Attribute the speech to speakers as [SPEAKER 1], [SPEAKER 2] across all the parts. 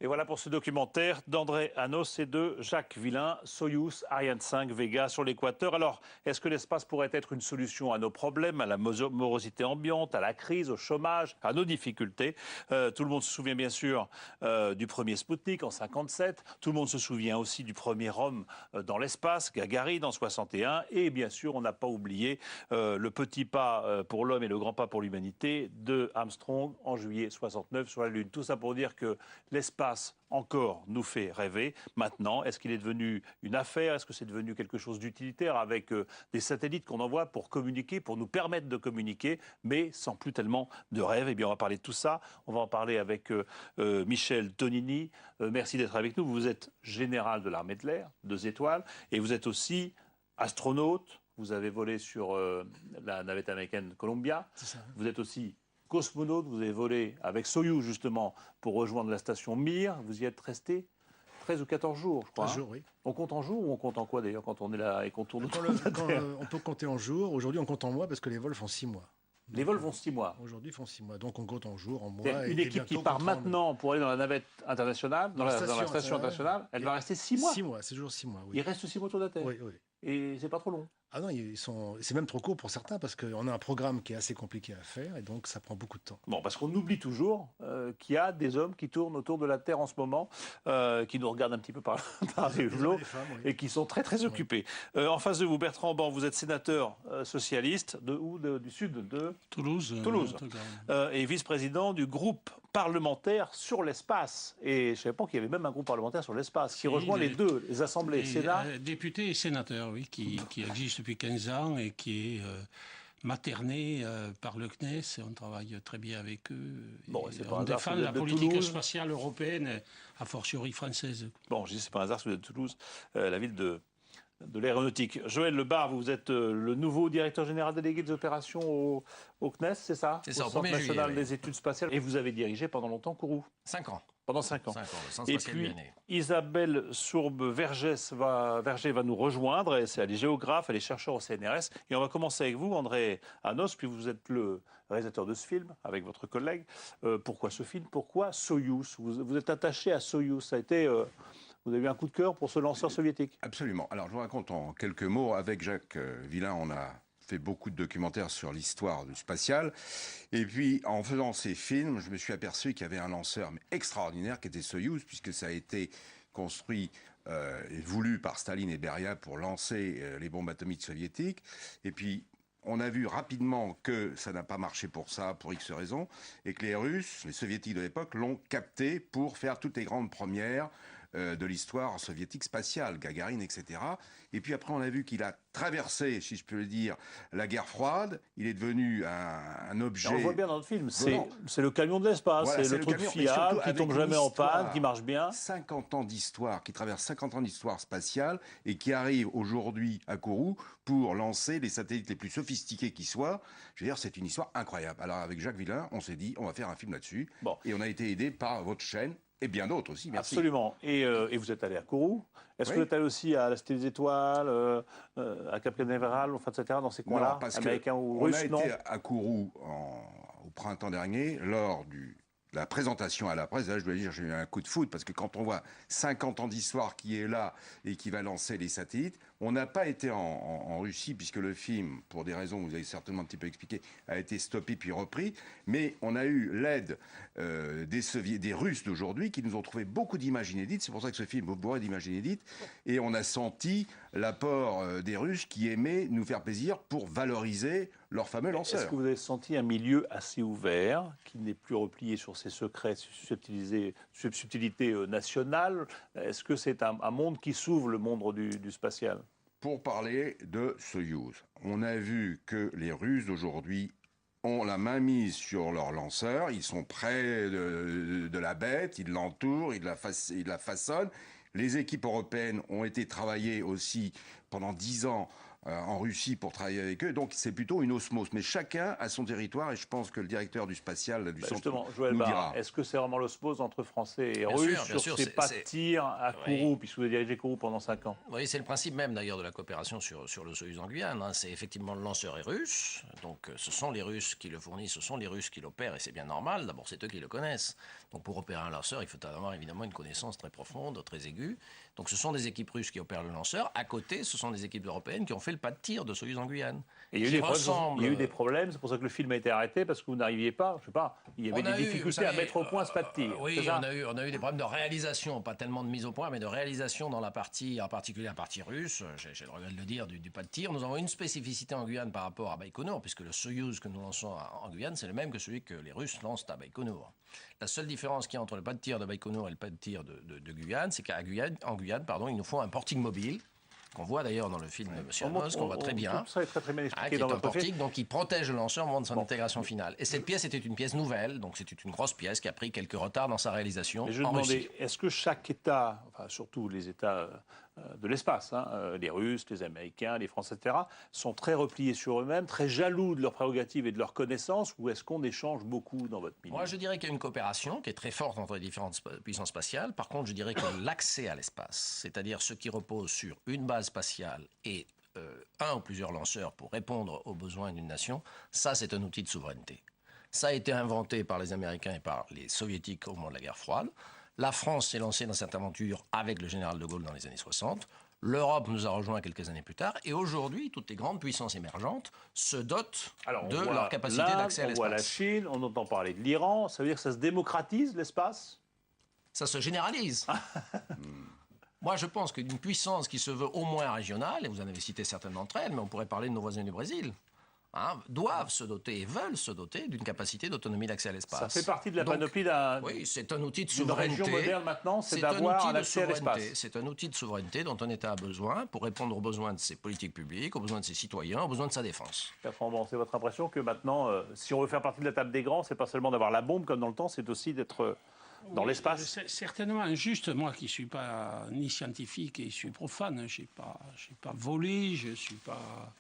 [SPEAKER 1] Et voilà pour ce documentaire d'André Hanos et de Jacques Villain, Soyouz, Ariane 5, Vega sur l'équateur. Alors, est-ce que l'espace pourrait être une solution à nos problèmes, à la morosité ambiante, à la crise, au chômage, à nos difficultés? Tout le monde se souvient bien sûr du premier Spoutnik en 57. Tout le monde se souvient aussi du premier homme dans l'espace, Gagarine en 61. Et bien sûr, on n'a pas oublié le petit pas pour l'homme et le grand pas pour l'humanité de Armstrong en juillet 69 sur la Lune. Tout ça pour dire que l'espace encore nous fait rêver. Maintenant, est-ce qu'il est devenu une affaire? Est-ce que c'est devenu quelque chose d'utilitaire avec des satellites qu'on envoie pour communiquer, pour nous permettre de communiquer, mais sans plus tellement de rêve? Eh bien, on va parler de tout ça. On va en parler avec Michel Tonini. Merci d'être avec nous. Vous êtes général de l'armée de l'air, 2 étoiles, et vous êtes aussi astronaute. Vous avez volé sur la navette américaine Columbia. Vous êtes aussi cosmonaute, vous avez volé avec Soyouz justement pour rejoindre la station Mir. Vous y êtes resté 13 ou 14 jours, je crois.
[SPEAKER 2] 13 jours, oui.
[SPEAKER 1] On compte en jours ou on compte en quoi d'ailleurs quand on est là et qu'on tourne autour de la
[SPEAKER 2] Quand,
[SPEAKER 1] Terre?
[SPEAKER 2] on peut compter en jours. Aujourd'hui, on compte en mois parce que les vols font 6 mois.
[SPEAKER 1] Les vols vont 6 mois.
[SPEAKER 2] Aujourd'hui, font 6 mois. Donc, on compte en jours, en mois.
[SPEAKER 1] Une équipe qui part maintenant pour aller dans la navette internationale, dans la station internationale, elle va rester 6 mois.
[SPEAKER 2] 6 mois, c'est toujours 6 mois, oui.
[SPEAKER 1] Il reste 6 mois autour de la Terre.
[SPEAKER 2] Oui, oui.
[SPEAKER 1] Et c'est pas trop long.
[SPEAKER 2] Ah non, c'est même trop court pour certains parce qu'on a un programme qui est assez compliqué à faire et donc ça prend beaucoup de temps.
[SPEAKER 1] Bon, parce qu'on oublie toujours qu'il y a des hommes qui tournent autour de la Terre en ce moment, qui nous regardent un petit peu par les hublots et qui sont très très occupés. En face de vous, Bertrand Ban, vous êtes sénateur socialiste du sud de Toulouse, et vice-président du groupe parlementaire sur l'espace. Et je ne savais pas qu'il y avait même un groupe parlementaire sur l'espace qui rejoint les deux, les assemblées, Sénat.
[SPEAKER 3] Député et sénateur, oui, qui existe depuis 15 ans et qui est materné par le CNES. On travaille très bien avec eux.
[SPEAKER 1] Bon,
[SPEAKER 3] on défend la politique spatiale européenne, a fortiori française.
[SPEAKER 1] Bon, je dis c'est pas un hasard si vous êtes de Toulouse, la ville de l'aéronautique. Joël Lebar, vous êtes le nouveau directeur général délégué des opérations au CNES, c'est ça?
[SPEAKER 4] C'est ça,
[SPEAKER 1] au Centre national des études spatiales. Et vous avez dirigé pendant longtemps Kourou.
[SPEAKER 4] 5 ans.
[SPEAKER 1] Pendant 5 ans.
[SPEAKER 4] 5 ans, le centre
[SPEAKER 1] Et
[SPEAKER 4] spatial
[SPEAKER 1] puis,
[SPEAKER 4] lyonnais.
[SPEAKER 1] Isabelle Sourbe-Verger va nous rejoindre. Elle est géographe, elle est chercheure au CNRS. Et on va commencer avec vous, André Hanos, puis vous êtes le réalisateur de ce film, avec votre collègue. Pourquoi ce film? Pourquoi Soyouz? Vous êtes attaché à Soyouz. Ça a été... vous avez eu un coup de cœur pour ce lanceur soviétique?
[SPEAKER 5] Absolument. Alors, je vous raconte en quelques mots. Avec Jacques Villain, on a fait beaucoup de documentaires sur l'histoire du spatial. Et puis, en faisant ces films, je me suis aperçu qu'il y avait un lanceur extraordinaire qui était Soyouz, puisque ça a été construit et voulu par Staline et Beria pour lancer les bombes atomiques soviétiques. Et puis, on a vu rapidement que ça n'a pas marché pour ça, pour X raisons, et que les Russes, les Soviétiques de l'époque, l'ont capté pour faire toutes les grandes premières de l'histoire soviétique spatiale, Gagarine, etc. Et puis après, on a vu qu'il a traversé, si je peux le dire, la guerre froide. Il est devenu un objet...
[SPEAKER 1] Et on voit bien dans le film, c'est le camion de l'espace,
[SPEAKER 5] voilà,
[SPEAKER 1] c'est le truc fiable, qui tombe jamais en panne, qui marche bien.
[SPEAKER 5] 50 ans d'histoire, qui traverse 50 ans d'histoire spatiale et qui arrive aujourd'hui à Kourou pour lancer les satellites les plus sophistiqués qui soient. Je veux dire, c'est une histoire incroyable. Alors avec Jacques Villain, on s'est dit, on va faire un film là-dessus. Bon. Et on a été aidé par votre chaîne. Et bien d'autres aussi, merci.
[SPEAKER 1] Absolument. Et vous êtes allé à Kourou. Est-ce que vous êtes allé aussi à la Cité des Étoiles, à Cap Canaveral, enfin, etc., dans ces coins-là, américains ou russes?
[SPEAKER 5] On a été à Kourou au printemps dernier, lors de la présentation à la presse. Là, je dois dire, j'ai eu un coup de foudre, parce que quand on voit 50 ans d'histoire qui est là et qui va lancer les satellites, on n'a pas été en Russie, puisque le film, pour des raisons que vous avez certainement un petit peu expliquées, a été stoppé puis repris. Mais on a eu l'aide des Russes d'aujourd'hui qui nous ont trouvé beaucoup d'images inédites. C'est pour ça que ce film est bourré d'images inédites. Et on a senti l'apport des Russes qui aimaient nous faire plaisir pour valoriser leur fameux lanceur.
[SPEAKER 1] Est-ce que vous avez senti un milieu assez ouvert, qui n'est plus replié sur ses secrets, ses subtilités nationales? Est-ce que c'est un monde qui s'ouvre, le monde du spatial?
[SPEAKER 5] Pour parler de Soyouz, on a vu que les Russes d'aujourd'hui ont la main mise sur leur lanceur, ils sont près de la bête, ils l'entourent, ils la façonnent. Les équipes européennes ont été travaillées aussi pendant 10 ans en Russie pour travailler avec eux. Donc c'est plutôt une osmose. Mais chacun a son territoire et je pense que le directeur du spatial du centre
[SPEAKER 1] justement, Joël
[SPEAKER 5] nous
[SPEAKER 1] Barre,
[SPEAKER 5] dira.
[SPEAKER 1] est-ce que c'est vraiment l'osmose entre Français et
[SPEAKER 4] Bien
[SPEAKER 1] Russes
[SPEAKER 4] sûr,
[SPEAKER 1] sur ces pas de tir à Kourou, puisque vous avez dirigé Kourou pendant 5 ans?
[SPEAKER 4] Oui, c'est le principe même d'ailleurs de la coopération sur le Soyuz en Guyane. Hein. C'est effectivement le lanceur est russe, donc ce sont les Russes qui le fournissent, ce sont les Russes qui l'opèrent et c'est bien normal. D'abord, c'est eux qui le connaissent. Donc pour opérer un lanceur, il faut avoir évidemment une connaissance très profonde, très aiguë. Donc ce sont des équipes russes qui opèrent le lanceur. À côté, ce sont des équipes européennes qui ont fait le pas de tir de Soyuz en Guyane.
[SPEAKER 1] Et il y a eu des problèmes, c'est pour ça que le film a été arrêté, parce que vous n'arriviez pas, je sais pas, il y avait des difficultés à mettre au point ce pas de tir.
[SPEAKER 4] Oui, on a eu des problèmes de réalisation, pas tellement de mise au point, mais de réalisation dans la partie, en particulier la partie russe, j'ai le regret de le dire, du pas de tir. Nous avons une spécificité en Guyane par rapport à Baïkonour, puisque le Soyouz que nous lançons en Guyane, c'est le même que celui que les Russes lancent à Baïkonour. La seule différence qu'il y a entre le pas de tir de Baïkonour et le pas de tir de Guyane, c'est qu'en Guyane, il nous faut un portique mobile, qu'on voit d'ailleurs dans le film de M. Amos, qu'on voit très bien.
[SPEAKER 1] Ça est très bien expliqué
[SPEAKER 4] qui est
[SPEAKER 1] dans
[SPEAKER 4] un
[SPEAKER 1] votre
[SPEAKER 4] portique,
[SPEAKER 1] film.
[SPEAKER 4] donc qui protège le lanceur au moment de son intégration finale. Et cette pièce était une pièce nouvelle, donc c'était une grosse pièce qui a pris quelques retards dans sa réalisation.
[SPEAKER 1] Mais je me demandais, est-ce que chaque État, enfin surtout les États de l'espace, les Russes, les Américains, les Français, etc., sont très repliés sur eux-mêmes, très jaloux de leurs prérogatives et de leurs connaissances, ou est-ce qu'on échange beaucoup dans votre milieu?
[SPEAKER 4] Moi, je dirais qu'il y a une coopération qui est très forte entre les différentes puissances spatiales. Par contre, je dirais que l'accès à l'espace, c'est-à-dire ce qui repose sur une base spatiale et un ou plusieurs lanceurs pour répondre aux besoins d'une nation, ça, c'est un outil de souveraineté. Ça a été inventé par les Américains et par les Soviétiques au moment de la guerre froide. La France s'est lancée dans cette aventure avec le général de Gaulle dans les années 60. L'Europe nous a rejoints quelques années plus tard. Et aujourd'hui, toutes les grandes puissances émergentes se dotent de leur capacité d'accès à l'espace.
[SPEAKER 1] On voit la Chine, on entend parler de l'Iran. Ça veut dire que ça se démocratise, l'espace?
[SPEAKER 4] Ça se généralise. Moi, je pense qu'une puissance qui se veut au moins régionale, et vous en avez cité certaines d'entre elles, mais on pourrait parler de nos voisins du Brésil, doivent se doter et veulent se doter d'une capacité d'autonomie d'accès à l'espace.
[SPEAKER 1] Ça fait partie de la panoplie d'un...
[SPEAKER 4] Oui, c'est un outil de souveraineté.
[SPEAKER 1] Une région moderne maintenant, c'est d'avoir un accès à l'espace.
[SPEAKER 4] C'est un outil de souveraineté dont un État a besoin pour répondre aux besoins de ses politiques publiques, aux besoins de ses citoyens, aux besoins de sa défense.
[SPEAKER 1] Bertrand Ban, c'est votre impression que maintenant, si on veut faire partie de la table des grands, c'est pas seulement d'avoir la bombe comme dans le temps, c'est aussi d'être dans l'espace?
[SPEAKER 3] Certainement. Juste, moi qui ne suis pas ni scientifique et je suis profane, je n'ai pas volé, je ne suis pas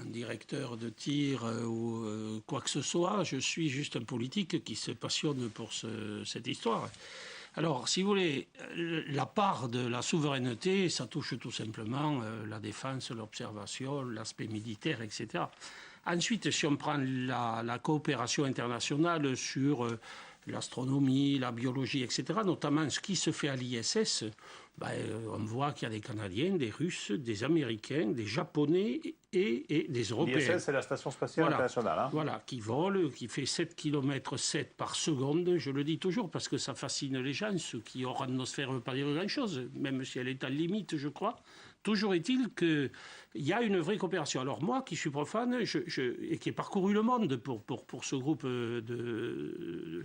[SPEAKER 3] un directeur de tir ou quoi que ce soit. Je suis juste un politique qui se passionne pour cette histoire. Alors, si vous voulez, la part de la souveraineté, ça touche tout simplement la défense, l'observation, l'aspect militaire, etc. Ensuite, si on prend la coopération internationale sur l'astronomie, la biologie, etc., notamment ce qui se fait à l'ISS, on voit qu'il y a des Canadiens, des Russes, des Américains, des Japonais et des Européens.
[SPEAKER 1] L'ISS, c'est la Station Spatiale Internationale.
[SPEAKER 3] Voilà, qui vole, qui fait 7 km 7 par seconde. Je le dis toujours parce que ça fascine les gens. Ceux qui hors atmosphère ne veut pas dire grand-chose, même si elle est à limite, je crois. Toujours est-il qu'il y a une vraie coopération. Alors moi, qui suis profane et qui ai parcouru le monde pour ce groupe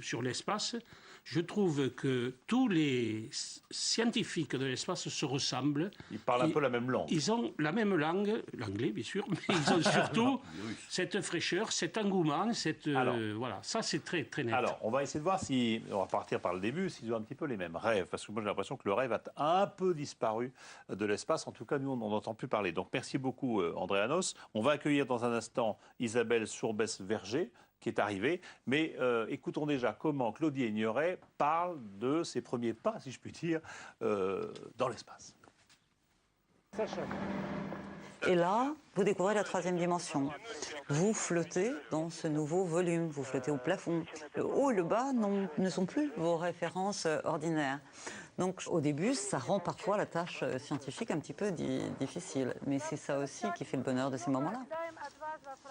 [SPEAKER 3] sur l'espace, je trouve que tous les scientifiques de l'espace se ressemblent.
[SPEAKER 1] Ils parlent un peu la même langue.
[SPEAKER 3] Ils ont la même langue, l'anglais bien sûr, mais ils ont surtout cette fraîcheur, cet engouement, voilà, ça c'est très, très net.
[SPEAKER 1] Alors, on va essayer de voir si, on va partir par le début, s'ils ont un petit peu les mêmes rêves, parce que moi j'ai l'impression que le rêve a un peu disparu de l'espace, en tout cas nous on n'en entend plus parler. Donc merci beaucoup André Anos. On va accueillir dans un instant Isabelle Sourbès-Verger, qui est arrivée. Mais écoutons déjà comment Claudie Aigneret parle de ses premiers pas, si je puis dire, dans l'espace.
[SPEAKER 6] Et là, vous découvrez la troisième dimension. Vous flottez dans ce nouveau volume, vous flottez au plafond. Le haut et le bas ne sont plus vos références ordinaires. Donc au début, ça rend parfois la tâche scientifique un petit peu difficile. Mais c'est ça aussi qui fait le bonheur de ces moments-là.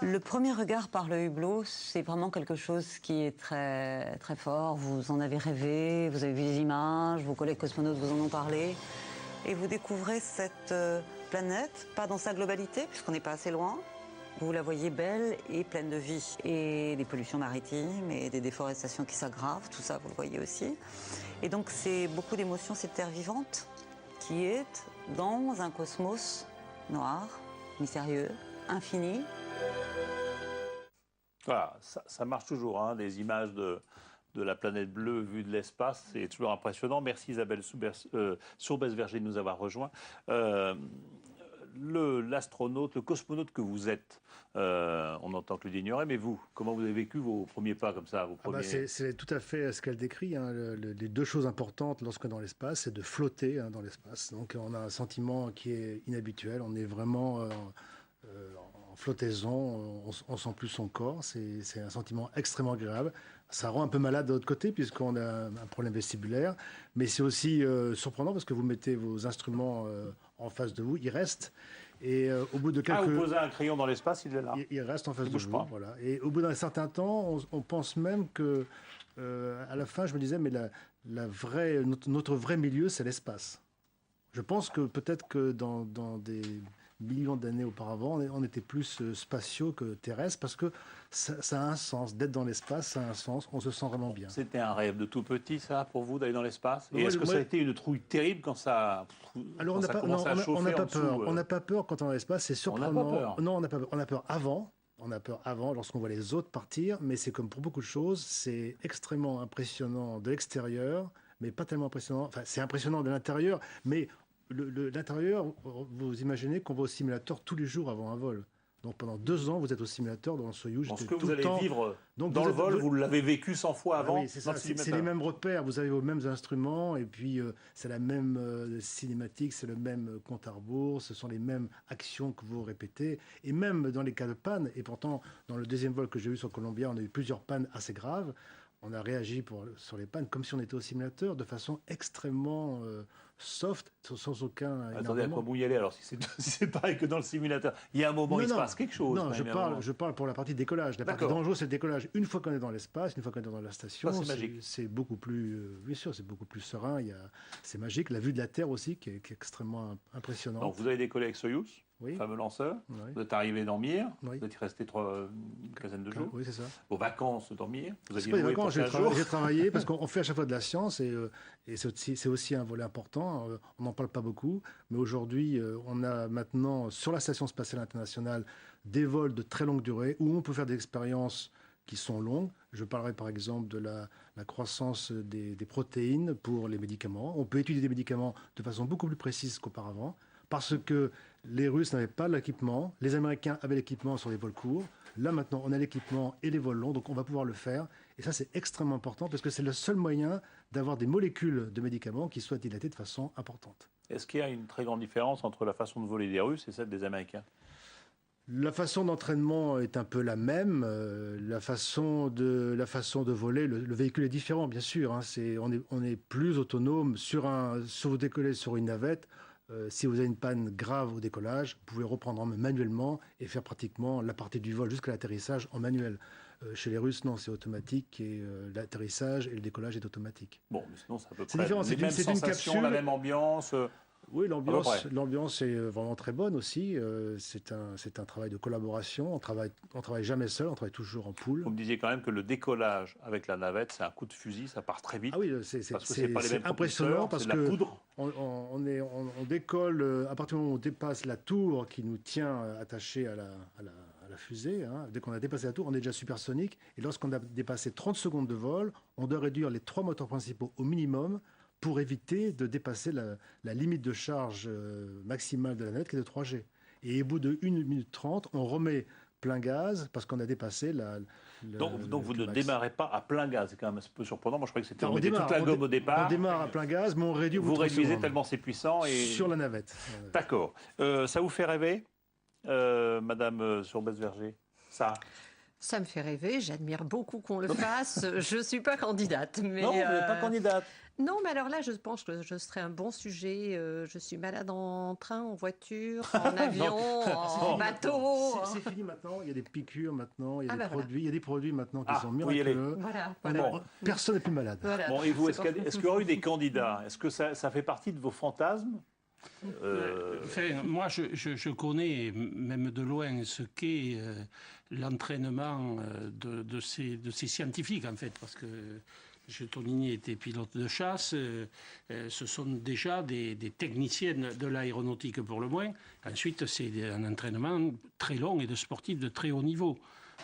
[SPEAKER 6] Le premier regard par le hublot, c'est vraiment quelque chose qui est très, très fort. Vous en avez rêvé, vous avez vu des images, vos collègues cosmonautes vous en ont parlé. Et vous découvrez cette planète, pas dans sa globalité, puisqu'on n'est pas assez loin. Vous la voyez belle et pleine de vie. Et des pollutions maritimes et des déforestations qui s'aggravent, tout ça, vous le voyez aussi. Et donc, c'est beaucoup d'émotions, cette terre vivante qui est dans un cosmos noir, mystérieux, infini.
[SPEAKER 1] Voilà, ça marche toujours, hein, des images de la planète bleue vue de l'espace, c'est toujours impressionnant. Merci Isabelle Sourbès-Verger de nous avoir rejoints. l'astronaute, le cosmonaute que vous êtes, on entend que le d'ignorer, mais vous, comment vous avez vécu vos premiers pas comme ça, vos premiers...
[SPEAKER 2] C'est tout à fait ce qu'elle décrit. Hein. Les deux choses importantes lorsqu'on est dans l'espace, c'est de flotter dans l'espace. Donc on a un sentiment qui est inhabituel. On est vraiment en flottaison. On sent plus son corps. C'est un sentiment extrêmement agréable. Ça rend un peu malade de l'autre côté puisqu'on a un problème vestibulaire. Mais c'est aussi surprenant parce que vous mettez vos instruments en face de vous. Ils restent. Et au bout de quelques...
[SPEAKER 1] vous posez un crayon dans l'espace, il est là.
[SPEAKER 2] Il reste en face de
[SPEAKER 1] bouge
[SPEAKER 2] vous.
[SPEAKER 1] pas.
[SPEAKER 2] Voilà. Et au bout d'un certain temps, on pense même que, à la fin, je me disais, mais notre vrai milieu, c'est l'espace. Je pense que peut-être que dans des millions d'années auparavant, on était plus spatiaux que terrestres parce que ça a un sens. D'être dans l'espace, ça a un sens. On se sent vraiment bien.
[SPEAKER 1] C'était un rêve de tout petit, ça, pour vous, d'aller dans l'espace? Et
[SPEAKER 2] Ouais,
[SPEAKER 1] est-ce que
[SPEAKER 2] moi-
[SPEAKER 1] ça a été une trouille terrible quand ça,
[SPEAKER 2] Alors
[SPEAKER 1] quand
[SPEAKER 2] on n'a
[SPEAKER 1] ça
[SPEAKER 2] pas,
[SPEAKER 1] commençait à chauffer
[SPEAKER 2] on n'a pas
[SPEAKER 1] en dessous,
[SPEAKER 2] peur. On n'a pas peur quand on est dans l'espace. C'est surprenant.
[SPEAKER 1] peur.
[SPEAKER 2] Non, on n'a pas peur. On a peur avant. On a peur avant, lorsqu'on voit les autres partir. Mais c'est comme pour beaucoup de choses. C'est extrêmement impressionnant de l'extérieur, mais pas tellement impressionnant. Enfin, c'est impressionnant de l'intérieur, mais l'intérieur, vous imaginez qu'on va au simulateur tous les jours avant un vol. Donc pendant 2 ans, vous êtes au simulateur dans le Soyuz.
[SPEAKER 1] Bon, ce
[SPEAKER 2] J'étais
[SPEAKER 1] que
[SPEAKER 2] tout
[SPEAKER 1] vous
[SPEAKER 2] le
[SPEAKER 1] allez
[SPEAKER 2] temps.
[SPEAKER 1] vivre
[SPEAKER 2] Donc
[SPEAKER 1] dans
[SPEAKER 2] vous
[SPEAKER 1] le
[SPEAKER 2] êtes-
[SPEAKER 1] vol,
[SPEAKER 2] vous-
[SPEAKER 1] vous l'avez vécu 100 fois
[SPEAKER 2] Ah
[SPEAKER 1] avant
[SPEAKER 2] oui, c'est
[SPEAKER 1] dans
[SPEAKER 2] ça.
[SPEAKER 1] le
[SPEAKER 2] C'est les
[SPEAKER 1] simulateur.
[SPEAKER 2] mêmes repères. Vous avez vos mêmes instruments et puis c'est la même cinématique, c'est le même compte à rebours, ce sont les mêmes actions que vous répétez. Et même dans les cas de panne, et pourtant dans le deuxième vol que j'ai eu sur Columbia, on a eu plusieurs pannes assez graves. On a réagi sur les pannes comme si on était au simulateur de façon extrêmement soft, sans aucun
[SPEAKER 1] Attendez, à
[SPEAKER 2] énervement.
[SPEAKER 1] quoi vous y allez alors, si c'est pareil que dans le simulateur? Il y a un moment,
[SPEAKER 2] Non,
[SPEAKER 1] il se
[SPEAKER 2] non.
[SPEAKER 1] passe quelque chose.
[SPEAKER 2] Non,
[SPEAKER 1] quand
[SPEAKER 2] je
[SPEAKER 1] même, à un moment.
[SPEAKER 2] parle pour la partie décollage. La partie
[SPEAKER 1] D'accord.
[SPEAKER 2] dangereuse, c'est le décollage. Une fois qu'on est dans l'espace, une fois qu'on est dans la station,
[SPEAKER 1] Ça, c'est magique.
[SPEAKER 2] c'est beaucoup plus, bien sûr, c'est beaucoup plus serein. C'est magique. La vue de la Terre aussi, qui est extrêmement impressionnante.
[SPEAKER 1] Donc vous avez décollé avec Soyuz,
[SPEAKER 2] Oui.
[SPEAKER 1] le fameux lanceur.
[SPEAKER 2] Oui.
[SPEAKER 1] Vous êtes arrivé dans Mir,
[SPEAKER 2] Oui.
[SPEAKER 1] vous êtes resté une quinzaine de jours.
[SPEAKER 2] Oui, c'est ça.
[SPEAKER 1] Vos vacances dans Mir, vous
[SPEAKER 2] C'est
[SPEAKER 1] aviez
[SPEAKER 2] pas des
[SPEAKER 1] loué pour
[SPEAKER 2] vacances,
[SPEAKER 1] 15 jours.
[SPEAKER 2] j'ai travaillé parce qu'on fait à chaque fois de la science et c'est aussi un volet important. On n'en parle pas beaucoup, mais aujourd'hui, on a maintenant sur la Station spatiale internationale des vols de très longue durée où on peut faire des expériences qui sont longues. Je parlerai par exemple de la croissance des protéines pour les médicaments. On peut étudier des médicaments de façon beaucoup plus précise qu'auparavant parce que les Russes n'avaient pas l'équipement, les Américains avaient l'équipement sur les vols courts. Là maintenant, on a l'équipement et les vols longs, donc on va pouvoir le faire. Et ça, c'est extrêmement important parce que c'est le seul moyen d'avoir des molécules de médicaments qui soient dilatées de façon importante.
[SPEAKER 1] Est-ce qu'il y a une très grande différence entre la façon de voler des Russes et celle des Américains?
[SPEAKER 2] La façon d'entraînement est un peu la même. La façon de voler, le véhicule est différent, bien sûr. Hein. On est plus autonome. Si vous décollez sur une navette, si vous avez une panne grave au décollage, vous pouvez reprendre manuellement et faire pratiquement la partie du vol jusqu'à l'atterrissage en manuel. Chez les Russes, non, c'est automatique et l'atterrissage et le décollage est automatique.
[SPEAKER 1] Bon, mais sinon, c'est à peu
[SPEAKER 2] C'est
[SPEAKER 1] près
[SPEAKER 2] différent,
[SPEAKER 1] les
[SPEAKER 2] c'est une-
[SPEAKER 1] mêmes
[SPEAKER 2] c'est une
[SPEAKER 1] sensations,
[SPEAKER 2] capsule.
[SPEAKER 1] la même ambiance.
[SPEAKER 2] Oui,
[SPEAKER 1] À peu près.
[SPEAKER 2] l'ambiance est vraiment très bonne aussi. C'est un travail de collaboration. On travaille jamais seul, on travaille toujours en pool.
[SPEAKER 1] Vous me disiez quand même que le décollage avec la navette, c'est un coup de fusil, ça part très vite.
[SPEAKER 2] Ah oui,
[SPEAKER 1] parce que c'est pas les mêmes
[SPEAKER 2] impressionnant
[SPEAKER 1] propulseurs,
[SPEAKER 2] parce
[SPEAKER 1] c'est de la
[SPEAKER 2] que
[SPEAKER 1] poudre.
[SPEAKER 2] on décolle à partir du moment où on dépasse la tour qui nous tient attachés à la fusée. Hein. Dès qu'on a dépassé la tour, on est déjà supersonique. Et lorsqu'on a dépassé 30 secondes de vol, on doit réduire les 3 moteurs principaux au minimum pour éviter de dépasser la limite de charge maximale de la navette qui est de 3G. Et au bout de 1 minute 30, on remet plein gaz parce qu'on a dépassé
[SPEAKER 1] Donc vous ne
[SPEAKER 2] max.
[SPEAKER 1] démarrez pas à plein gaz, c'est quand même un peu surprenant. Moi je croyais que c'était
[SPEAKER 2] Enfin,
[SPEAKER 1] on mettait toute la gomme au départ.
[SPEAKER 2] On démarre à plein gaz, mais on réduit au bout
[SPEAKER 1] Vous
[SPEAKER 2] de 30
[SPEAKER 1] réduisez
[SPEAKER 2] secondes.
[SPEAKER 1] tellement c'est puissant. Et...
[SPEAKER 2] Sur la navette.
[SPEAKER 1] D'accord. Ça vous fait rêver, Madame Surbès-Verger?
[SPEAKER 7] Ça me fait rêver, j'admire beaucoup qu'on le fasse. Je ne suis pas candidate. Mais
[SPEAKER 1] Non, vous n'êtes pas candidate.
[SPEAKER 7] Non, mais alors là, je pense que je serais un bon sujet. Je suis malade en train, en voiture, en avion, en bateau.
[SPEAKER 2] C'est fini maintenant. Il y a des piqûres maintenant. Il y a
[SPEAKER 7] Ah
[SPEAKER 2] des
[SPEAKER 7] bah
[SPEAKER 2] produits. Il y a des produits maintenant qui
[SPEAKER 1] Ah,
[SPEAKER 2] sont
[SPEAKER 1] vous y allez.
[SPEAKER 2] miraculeux.
[SPEAKER 7] Voilà.
[SPEAKER 1] Bon.
[SPEAKER 2] Personne n'est plus malade.
[SPEAKER 7] Voilà.
[SPEAKER 1] Bon, et vous,
[SPEAKER 7] C'est
[SPEAKER 1] est-ce qu'il y aura eu des candidats? Est-ce que ça fait partie de vos fantasmes?
[SPEAKER 3] Enfin, moi, je connais, même de loin, ce qu'est l'entraînement de ces scientifiques, en fait, parce que Tonini était pilote de chasse. Ce sont déjà des techniciens de l'aéronautique, pour le moins. Ensuite, c'est un entraînement très long et de sportifs de très haut niveau.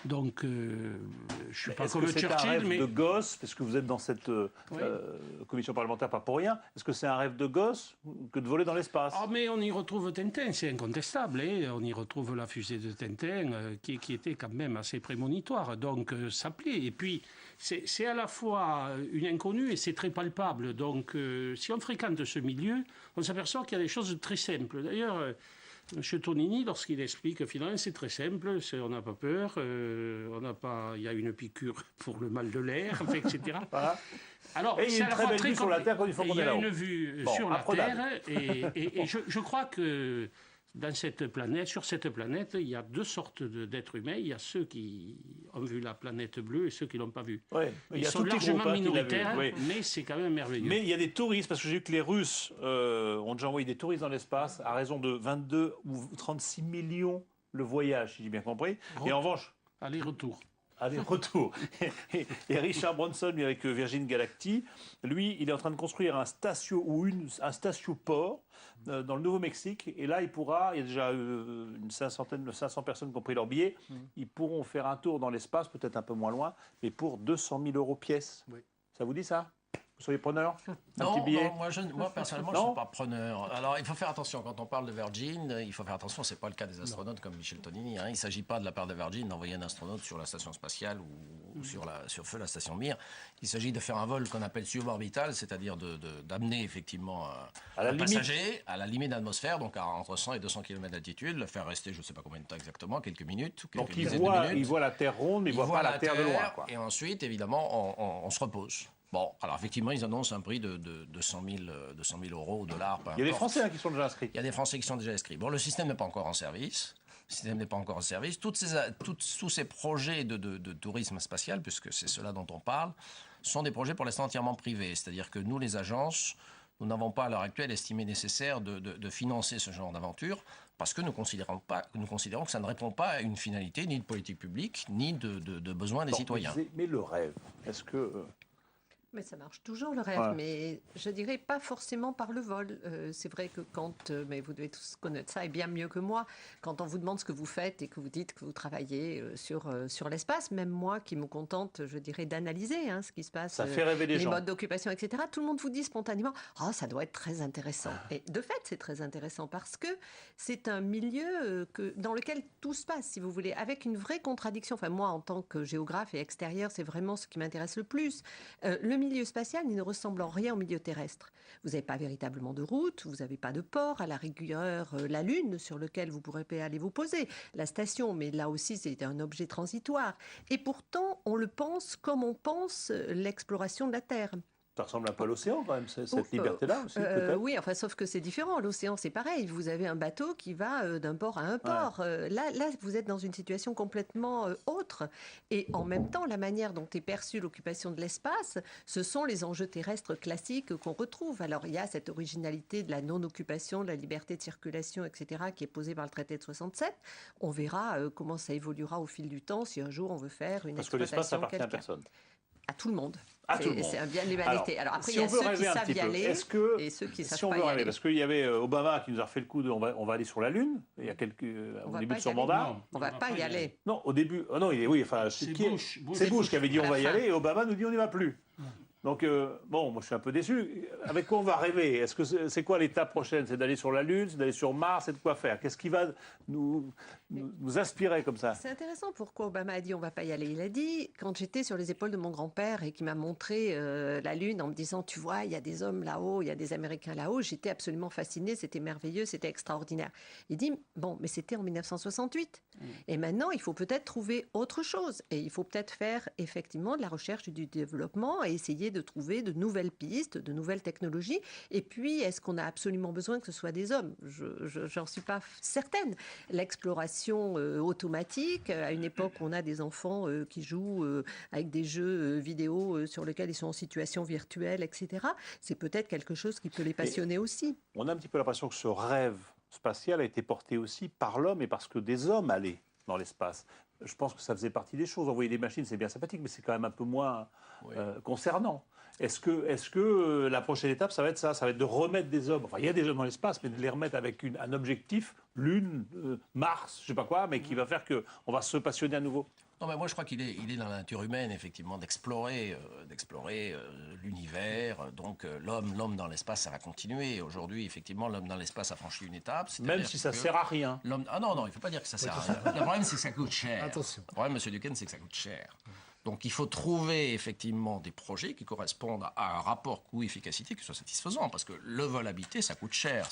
[SPEAKER 3] Donc, je ne suis pas
[SPEAKER 1] Est-ce
[SPEAKER 3] comme
[SPEAKER 1] que c'est un
[SPEAKER 3] Churchill,
[SPEAKER 1] rêve
[SPEAKER 3] mais...
[SPEAKER 1] de gosse, parce que vous êtes dans cette commission parlementaire pas pour rien, est-ce que c'est un rêve de gosse que de voler dans l'espace?
[SPEAKER 3] Ah, mais on y retrouve Tintin, c'est incontestable. Hein. On y retrouve la fusée de Tintin, qui était quand même assez prémonitoire. Donc, ça plaît. Et puis, c'est à la fois une inconnue et c'est très palpable. Donc, si on fréquente ce milieu, on s'aperçoit qu'il y a des choses très simples. D'ailleurs, M. Tonini, lorsqu'il explique, finalement, c'est très simple, on n'a pas peur, il y a une piqûre pour le mal de l'air, etc.
[SPEAKER 1] Voilà.
[SPEAKER 3] Alors,
[SPEAKER 1] et il y a une très belle vue sur la Terre quand il faut qu'on est là-haut.
[SPEAKER 3] Il y a une vue sur la Terre, et je crois que sur cette planète, il y a deux sortes d'êtres humains. Il y a ceux qui ont vu la planète bleue et ceux qui ne l'ont pas vue.
[SPEAKER 1] Oui,
[SPEAKER 3] Ils sont largement minoritaires, mais c'est quand même merveilleux.
[SPEAKER 1] Mais il y a des touristes, parce que j'ai vu que les Russes ont déjà envoyé des touristes dans l'espace à raison de 22 ou 36 millions le voyage, si j'ai bien compris. Et en revanche...
[SPEAKER 3] Aller-retour.
[SPEAKER 1] Aller-retour. Et Richard Branson, lui, avec Virgin Galactic, lui, il est en train de construire un statio-port dans le Nouveau-Mexique. Et là, il y a déjà une 500 personnes qui ont pris leur billet. Ils pourront faire un tour dans l'espace, peut-être un peu moins loin, mais pour 200 000 € pièce. Oui. Ça vous dit ça? Vous seriez preneur?
[SPEAKER 4] Non, moi personnellement, je ne suis pas preneur. Alors, il faut faire attention. Quand on parle de Virgin, il faut faire attention. Ce n'est pas le cas des astronautes comme Michel Tonini. Hein. Il ne s'agit pas de la part de Virgin d'envoyer un astronaute sur la station spatiale ou sur feu la station Mir. Il s'agit de faire un vol qu'on appelle suborbital, c'est-à-dire d'amener effectivement un passager à la limite d'atmosphère, donc entre 100 et 200 km d'altitude, le faire rester, je ne sais pas combien de temps exactement, quelques minutes.
[SPEAKER 1] Donc il voit la Terre ronde, mais il ne voit pas la Terre de loin. Quoi.
[SPEAKER 4] Et ensuite, évidemment, on se repose. Bon, alors effectivement, ils annoncent un prix de 100 000 € ou dollars.
[SPEAKER 1] Il y a des Français qui sont déjà inscrits.
[SPEAKER 4] Il y a des Français qui sont déjà inscrits. Bon, le système n'est pas encore en service. Tous ces projets de tourisme spatial, puisque c'est cela dont on parle, sont des projets pour l'instant entièrement privés. C'est-à-dire que nous, les agences, nous n'avons pas à l'heure actuelle estimé nécessaire de financer ce genre d'aventure parce que nous considérons que ça ne répond pas à une finalité ni de politique publique, ni de besoins des citoyens.
[SPEAKER 1] Mais le rêve, est-ce que...
[SPEAKER 7] Mais ça marche toujours le rêve, mais je dirais pas forcément par le vol. C'est vrai que mais vous devez tous connaître ça et bien mieux que moi, quand on vous demande ce que vous faites et que vous dites que vous travaillez sur l'espace, même moi qui me contente, je dirais, d'analyser ce qui se passe,
[SPEAKER 1] ça fait rêver les gens.
[SPEAKER 7] Modes d'occupation, etc. Tout le monde vous dit spontanément, ça doit être très intéressant. Et de fait, c'est très intéressant parce que c'est un milieu dans lequel tout se passe, si vous voulez, avec une vraie contradiction. Enfin, moi, en tant que géographe et extérieur, c'est vraiment ce qui m'intéresse le plus. Le milieu spatial, il ne ressemble en rien au milieu terrestre. Vous n'avez pas véritablement de route, vous n'avez pas de port, à la rigueur, la Lune sur lequel vous pourrez aller vous poser, la station, mais là aussi c'est un objet transitoire. Et pourtant, on le pense comme on pense l'exploration de la Terre.
[SPEAKER 1] Ça ressemble un peu à l'océan quand même, cette liberté-là aussi, peut-être.
[SPEAKER 7] Oui, enfin, sauf que c'est différent. L'océan, c'est pareil. Vous avez un bateau qui va d'un port à un port. Là, vous êtes dans une situation complètement autre. Et en même temps, la manière dont est perçue l'occupation de l'espace, ce sont les enjeux terrestres classiques qu'on retrouve. Alors, il y a cette originalité de la non-occupation, de la liberté de circulation, etc., qui est posée par le traité de 67. On verra comment ça évoluera au fil du temps si un jour on veut faire une exploitation.
[SPEAKER 1] Parce que l'espace appartient à personne.
[SPEAKER 7] À tout le monde.
[SPEAKER 1] C'est
[SPEAKER 7] un bien de l'humanité. Alors après,
[SPEAKER 1] si
[SPEAKER 7] il y a ceux qui savent y aller
[SPEAKER 1] et
[SPEAKER 7] ceux qui savent
[SPEAKER 1] si on
[SPEAKER 7] pas
[SPEAKER 1] veut
[SPEAKER 7] y
[SPEAKER 1] rêver,
[SPEAKER 7] aller.
[SPEAKER 1] parce qu'il y avait Obama qui nous a refait le coup de on va aller sur la Lune, il y a au début de son mandat.
[SPEAKER 7] On va pas y aller.
[SPEAKER 1] Non, au début, c'est Bush qui avait dit on va y aller et Obama nous dit on n'y va plus. Donc, moi je suis un peu déçu. Avec quoi on va rêver? Est-ce que c'est quoi l'étape prochaine? C'est d'aller sur la Lune, c'est d'aller sur Mars, c'est de quoi faire? Qu'est-ce qui va nous inspirer comme ça?
[SPEAKER 7] C'est intéressant pourquoi Obama a dit on va pas y aller. Il a dit, quand j'étais sur les épaules de mon grand-père et qui m'a montré la Lune en me disant, tu vois, il y a des hommes là-haut, il y a des Américains là-haut, j'étais absolument fascinée, c'était merveilleux, c'était extraordinaire. Il dit, mais c'était en 1968. Et maintenant, il faut peut-être trouver autre chose. Et il faut peut-être faire effectivement de la recherche et du développement et essayer de trouver de nouvelles pistes, de nouvelles technologies. Et puis, est-ce qu'on a absolument besoin que ce soit des hommes? J'en suis pas certaine. L'exploration automatique, à une époque où on a des enfants qui jouent avec des jeux vidéo sur lesquels ils sont en situation virtuelle, etc., c'est peut-être quelque chose qui peut les passionner aussi.
[SPEAKER 1] On a un petit peu l'impression que ce rêve spatial a été porté aussi par l'homme et parce que des hommes allaient dans l'espace. Je pense que ça faisait partie des choses. Envoyer des machines, c'est bien sympathique, mais c'est quand même un peu moins concernant. Est-ce que la prochaine étape, ça va être ça? Ça va être de remettre des hommes. Enfin, il y a des hommes dans l'espace, mais de les remettre avec un objectif, Lune, Mars, je ne sais pas quoi, mais qui va faire qu'on va se passionner à nouveau.
[SPEAKER 4] Non, mais moi je crois qu'il est dans la nature humaine, effectivement, d'explorer l'univers. Donc l'homme dans l'espace, ça va continuer. Aujourd'hui, effectivement, l'homme dans l'espace a franchi une étape.
[SPEAKER 1] Même si ça sert à rien.
[SPEAKER 4] Ah non, il ne faut pas dire que ça sert à rien. Le problème, c'est que ça coûte cher.
[SPEAKER 2] Attention.
[SPEAKER 4] Le problème, M. Duquesne, c'est que ça coûte cher. Donc il faut trouver effectivement des projets qui correspondent à un rapport coût-efficacité qui soit satisfaisant, parce que le vol habité, ça coûte cher.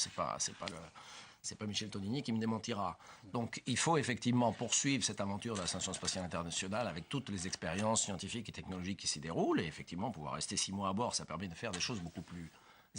[SPEAKER 4] C'est pas Michel Tonini qui me démentira. Donc il faut effectivement poursuivre cette aventure de la Station spatiale internationale avec toutes les expériences scientifiques et technologiques qui s'y déroulent, et effectivement pouvoir rester 6 mois à bord, ça permet de faire des choses beaucoup plus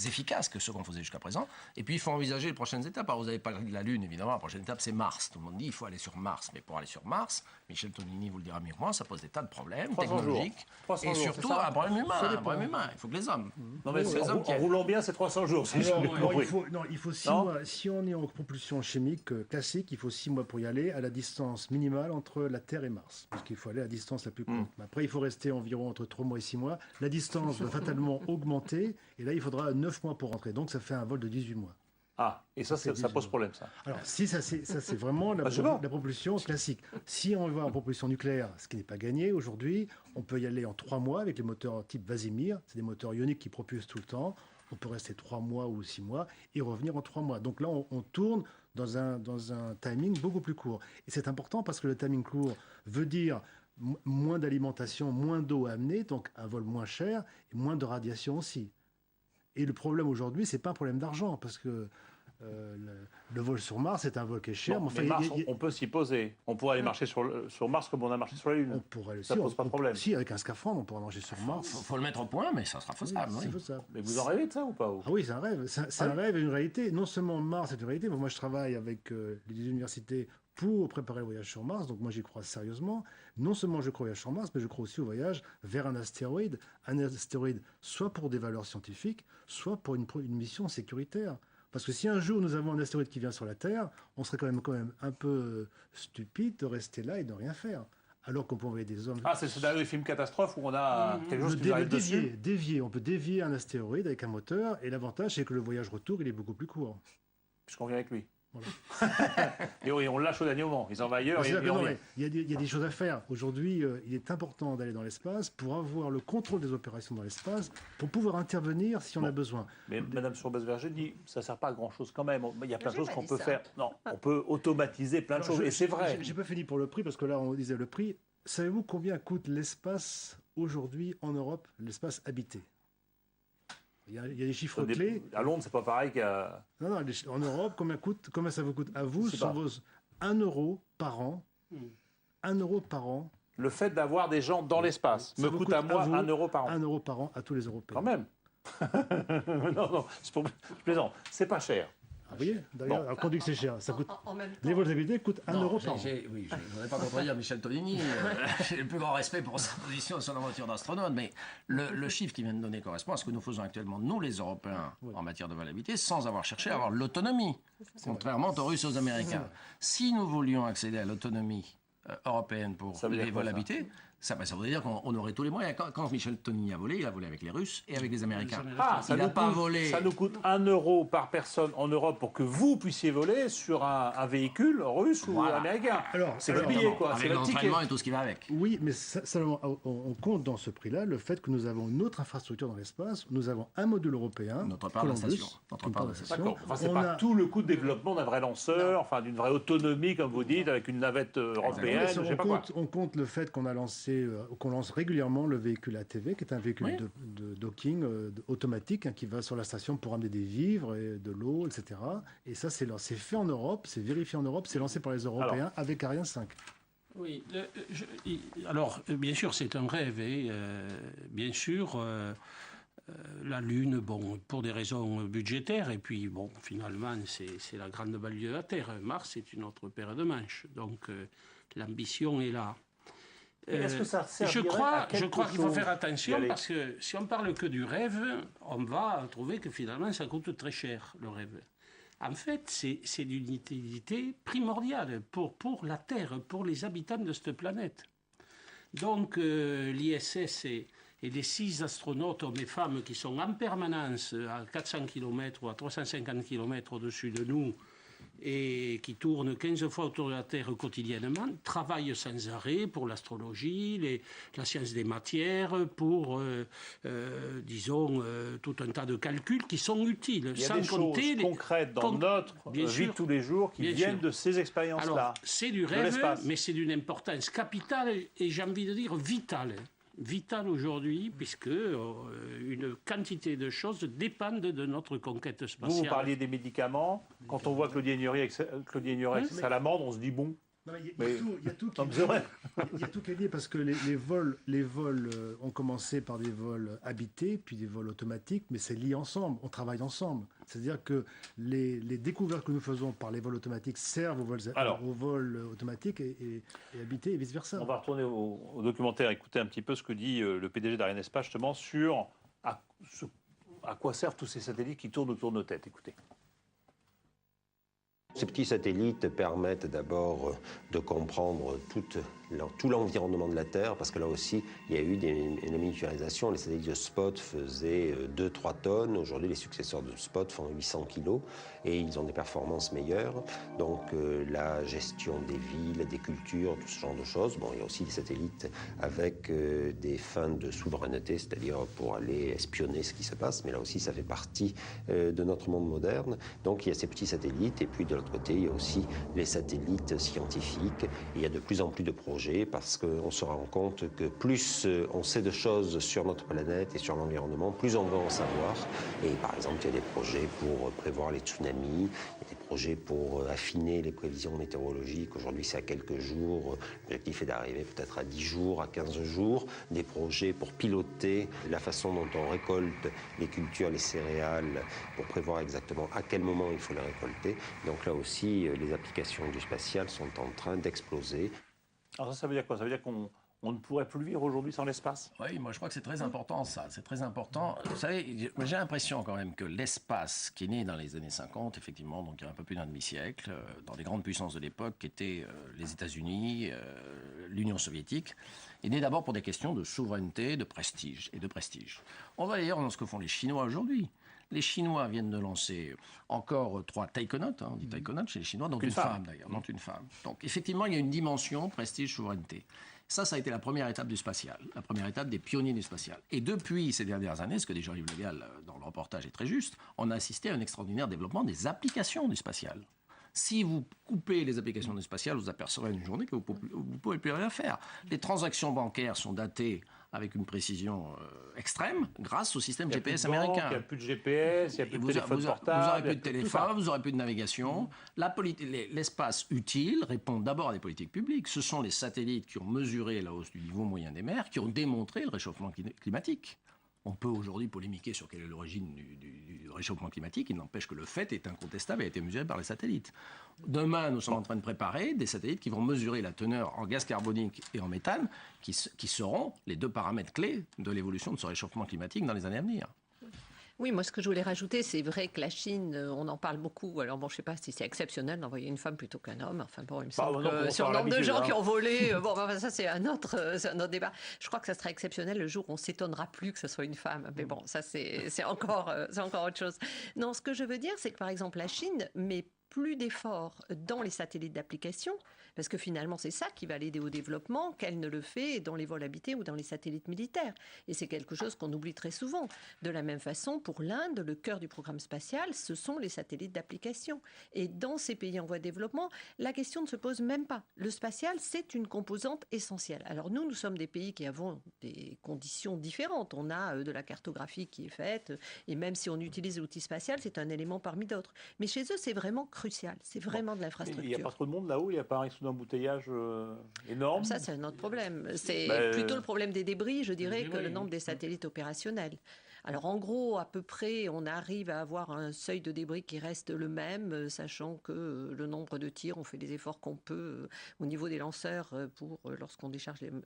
[SPEAKER 4] efficaces que ce qu'on faisait jusqu'à présent. Et puis il faut envisager les prochaines étapes. Alors vous avez parlé de la Lune, évidemment, la prochaine étape c'est Mars. Tout le monde dit il faut aller sur Mars, mais pour aller sur Mars, Michel Tonini vous le dira mieux que moi, ça pose des tas de problèmes technologiques et surtout un problème humain. Il faut que les hommes.
[SPEAKER 1] Non mais en roulant bien, c'est 300 jours. Si
[SPEAKER 2] il faut 6 mois. Si on est en propulsion chimique classique, il faut 6 mois pour y aller à la distance minimale entre la Terre et Mars, parce qu'il faut aller à la distance la plus courte. Après, il faut rester environ entre 3 mois et 6 mois. La distance va fatalement augmenter, et là, il faudra 9 mois pour rentrer. Donc, ça fait un vol de 18 mois.
[SPEAKER 1] Ah, et ça pose problème, ça.
[SPEAKER 2] Alors, si ça c'est vraiment la propulsion classique. Si on va en propulsion nucléaire, ce qui n'est pas gagné aujourd'hui, on peut y aller en 3 mois avec les moteurs type Vasimir. C'est des moteurs ioniques qui propulsent tout le temps. On peut rester 3 mois ou 6 mois et revenir en 3 mois. Donc là, on tourne dans un timing beaucoup plus court. Et c'est important parce que le timing court veut dire moins d'alimentation, moins d'eau à amener, donc un vol moins cher et moins de radiation aussi. Et le problème aujourd'hui, ce n'est pas un problème d'argent, parce que le vol sur Mars, c'est un vol qui est cher.
[SPEAKER 1] Non, mais Mars, on peut s'y poser. On pourrait aller marcher sur Mars comme on a marché sur la Lune.
[SPEAKER 2] On pourrait,
[SPEAKER 1] ça ne pose pas de problème.
[SPEAKER 2] Si, avec un scaphandre, on pourrait marcher sur Mars.
[SPEAKER 4] Il faut le mettre au point, mais ça sera faisable.
[SPEAKER 2] Oui, c'est faisable.
[SPEAKER 1] Mais vous en rêvez de ça ou pas?
[SPEAKER 2] Ah oui, c'est un rêve. C'est un rêve et une réalité. Non seulement Mars est une réalité, mais moi je travaille avec les universités pour préparer le voyage sur Mars, donc moi j'y crois sérieusement. Non seulement je crois au voyage sur Mars, mais je crois aussi au voyage vers un astéroïde soit pour des valeurs scientifiques, soit pour une mission sécuritaire. Parce que si un jour nous avons un astéroïde qui vient sur la Terre, on serait quand même un peu stupide de rester là et de rien faire. Alors qu'on peut envoyer des hommes...
[SPEAKER 1] Ah, c'est ce dernier film catastrophe où on a quelque chose qui nous arrive dessus.
[SPEAKER 2] On peut dévier un astéroïde avec un moteur, et l'avantage c'est que le voyage retour il est beaucoup plus court.
[SPEAKER 1] Puisqu'on vient avec lui. Voilà. Et oui, on le lâche au dernier moment. Ils en vont ailleurs.
[SPEAKER 2] Il y a des choses à faire. Aujourd'hui, il est important d'aller dans l'espace pour avoir le contrôle des opérations dans l'espace, pour pouvoir intervenir si on a besoin.
[SPEAKER 1] Mais Mme Sourbès-Verger dit ça ne sert pas à grand-chose quand même. Il y a plein de choses qu'on peut faire. Non, on peut automatiser plein de choses. Et c'est vrai.
[SPEAKER 2] J'ai pas fini pour le prix, parce que là, on disait le prix. Savez-vous combien coûte l'espace aujourd'hui en Europe, l'espace habité ? Il y a des chiffres clés.
[SPEAKER 1] À Londres, c'est pas pareil qu'à...
[SPEAKER 2] Non, en Europe, combien ça vous coûte à vous sur vos 1 euro par an 1 euro par an.
[SPEAKER 1] Le fait d'avoir des gens dans l'espace me coûte à moi 1 euro par an.
[SPEAKER 2] 1 euro par an à tous les Européens.
[SPEAKER 1] Quand même. Non, je plaisante. C'est pas cher.
[SPEAKER 2] Ah, vous voyez, d'ailleurs, on dit que c'est cher. Ça coûte... Les vols habités coûtent 1 euro par an.
[SPEAKER 4] Oui, je ne voudrais pas contredire Michel Tonini. J'ai le plus grand respect pour sa position et son aventure d'astronaute, mais le chiffre qu'il vient de donner correspond à ce que nous faisons actuellement, nous les Européens, en matière de vol habité, sans avoir cherché à avoir l'autonomie, contrairement aux Russes et aux Américains. Si nous voulions accéder à l'autonomie européenne pour les vols habités, ça voudrait dire qu'on aurait tous les moyens. Quand Michel Tonini a volé, il a volé avec les Russes et avec les Américains.
[SPEAKER 1] Ça nous coûte 1 euro par personne en Europe pour que vous puissiez voler sur un véhicule russe ou américain. C'est le billet, quoi.
[SPEAKER 4] Avec l'entraînement et tout ce qui va avec.
[SPEAKER 2] Oui, mais seulement on compte dans ce prix-là le fait que nous avons une autre infrastructure dans l'espace. Nous avons un module européen.
[SPEAKER 4] Notre part de la station.
[SPEAKER 1] D'accord. Enfin, c'est pas tout le coût de développement d'un vrai lanceur, enfin d'une vraie autonomie, comme vous dites, avec une navette européenne.
[SPEAKER 2] On compte le fait qu'on a lancé qu'on lance régulièrement le véhicule ATV, qui est un véhicule de docking automatique, qui va sur la station pour amener des vivres, et de l'eau, etc. Et ça, c'est fait en Europe, c'est vérifié en Europe, c'est lancé par les Européens avec Ariane 5.
[SPEAKER 3] Oui, alors bien sûr c'est un rêve, et bien sûr la Lune, bon, pour des raisons budgétaires, et puis bon, finalement c'est la grande banlieue de la Terre. Mars, c'est une autre paire de manches, donc l'ambition est là.
[SPEAKER 1] Est-ce que ça
[SPEAKER 3] je crois qu'il faut faire attention, parce que si on parle que du rêve, on va trouver que finalement ça coûte très cher, le rêve. En fait, c'est d'une utilité primordiale pour la Terre, pour les habitants de cette planète. Donc l'ISS et les 6 astronautes, hommes et femmes, qui sont en permanence à 400 km ou à 350 km au-dessus de nous, et qui tournent 15 fois autour de la Terre quotidiennement, travaillent sans arrêt pour l'astrologie, la science des matières, pour, disons, tout un tas de calculs qui sont utiles.
[SPEAKER 1] Il y a des choses concrètes dans notre vie de tous les jours qui viennent de ces expériences-là.
[SPEAKER 3] Alors, c'est du rêve, mais c'est d'une importance capitale et j'ai envie de dire vitale. Vitale aujourd'hui, puisque une quantité de choses dépendent de notre conquête spatiale.
[SPEAKER 1] Vous parliez des médicaments. Quand on voit Claudie Ignoret avec sa salamandre, on se dit bon.
[SPEAKER 2] Il y a tout qui est lié parce que les vols ont commencé par des vols habités, puis des vols automatiques, mais c'est lié ensemble, on travaille ensemble. C'est-à-dire que les découvertes que nous faisons par les vols automatiques servent aux vols automatiques et habités et vice-versa.
[SPEAKER 1] On va retourner au documentaire, écouter un petit peu ce que dit le PDG d'Arianespace justement sur à quoi servent tous ces satellites qui tournent autour de nos têtes. Écoutez.
[SPEAKER 8] Ces petits satellites permettent d'abord de comprendre tout l'environnement de la Terre, parce que là aussi, il y a eu une miniaturisation. Les satellites de Spot faisaient 2-3 tonnes. Aujourd'hui, les successeurs de Spot font 800 kilos et ils ont des performances meilleures. Donc, la gestion des villes, des cultures, tout ce genre de choses. Bon, il y a aussi des satellites avec des fins de souveraineté, c'est-à-dire pour aller espionner ce qui se passe. Mais là aussi, ça fait partie de notre monde moderne. Donc, il y a ces petits satellites et puis de l'autre côté, il y a aussi les satellites scientifiques. Il y a de plus en plus de projets parce qu'on se rend compte que plus on sait de choses sur notre planète et sur l'environnement, plus on veut en savoir. Et par exemple, il y a des projets pour prévoir les tsunamis, il y a des projets pour affiner les prévisions météorologiques. Aujourd'hui, c'est à quelques jours. L'objectif est d'arriver peut-être à 10 jours, à 15 jours. Des projets pour piloter la façon dont on récolte les cultures, les céréales, pour prévoir exactement à quel moment il faut les récolter. Donc là aussi, les applications du spatial sont en train d'exploser.
[SPEAKER 1] Alors ça veut dire quoi? Ça veut dire qu'on ne pourrait plus vivre aujourd'hui sans l'espace?
[SPEAKER 4] Oui, moi je crois que c'est très important ça, c'est très important. Vous savez, j'ai l'impression quand même que l'espace qui est né dans les années 50, effectivement, donc il y a un peu plus d'un demi-siècle, dans les grandes puissances de l'époque qui étaient les États-Unis, l'Union soviétique, est né d'abord pour des questions de souveraineté, de prestige et de prestige. On va d'ailleurs dans ce que font les Chinois aujourd'hui. Les Chinois viennent de lancer encore 3 taïkonautes, on dit taïkonautes chez les Chinois, dont une femme d'ailleurs, dont une femme. Donc effectivement, il y a une dimension prestige-souveraineté. Ça a été la première étape du spatial, la première étape des pionniers du spatial. Et depuis ces dernières années, ce que dit Jean-Yves Le Gall dans le reportage est très juste, on a assisté à un extraordinaire développement des applications du spatial. Si vous coupez les applications du spatial, vous apercevrez une journée que vous ne pouvez plus rien faire. Les transactions bancaires sont datées avec une précision extrême grâce au système GPS américain.
[SPEAKER 1] Il n'y a plus de GPS, il n'y a plus de téléphone portable.
[SPEAKER 4] Vous n'aurez plus de téléphone, vous n'aurez plus de navigation. L'espace utile répond d'abord à des politiques publiques. Ce sont les satellites qui ont mesuré la hausse du niveau moyen des mers, qui ont démontré le réchauffement climatique. On peut aujourd'hui polémiquer sur quelle est l'origine du réchauffement climatique. Il n'empêche que le fait est incontestable et a été mesuré par les satellites. Demain, nous sommes en train de préparer des satellites qui vont mesurer la teneur en gaz carbonique et en méthane, qui seront les 2 paramètres clés de l'évolution de ce réchauffement climatique dans les années à venir.
[SPEAKER 7] Oui, moi, ce que je voulais rajouter, c'est vrai que la Chine, on en parle beaucoup. Alors, bon, je ne sais pas si c'est exceptionnel d'envoyer une femme plutôt qu'un homme. Enfin, bon, il me semble que sur le nombre de gens qui ont volé, bon, ça, c'est un autre débat. Je crois que ça sera exceptionnel le jour où on ne s'étonnera plus que ce soit une femme. Mais bon, ça, c'est encore autre chose. Non, ce que je veux dire, c'est que, par exemple, la Chine met plus d'efforts dans les satellites d'application, parce que finalement, c'est ça qui va l'aider au développement, qu'elle ne le fait dans les vols habités ou dans les satellites militaires. Et c'est quelque chose qu'on oublie très souvent. De la même façon, pour l'Inde, le cœur du programme spatial, ce sont les satellites d'application. Et dans ces pays en voie de développement, la question ne se pose même pas. Le spatial, c'est une composante essentielle. Alors nous sommes des pays qui avons des conditions différentes. On a de la cartographie qui est faite, et même si on utilise l'outil spatial, c'est un élément parmi d'autres. Mais chez eux, c'est vraiment crucial. C'est vraiment de l'infrastructure.
[SPEAKER 1] Il n'y a pas trop de monde là-haut, il n'y a pas un risque d'embouteillage énorme.
[SPEAKER 7] Ça, c'est un autre problème. C'est plutôt le problème des débris, je dirais, que le nombre des satellites opérationnels. Alors, en gros, à peu près, on arrive à avoir un seuil de débris qui reste le même, sachant que le nombre de tirs, on fait les efforts qu'on peut au niveau des lanceurs pour, lorsqu'on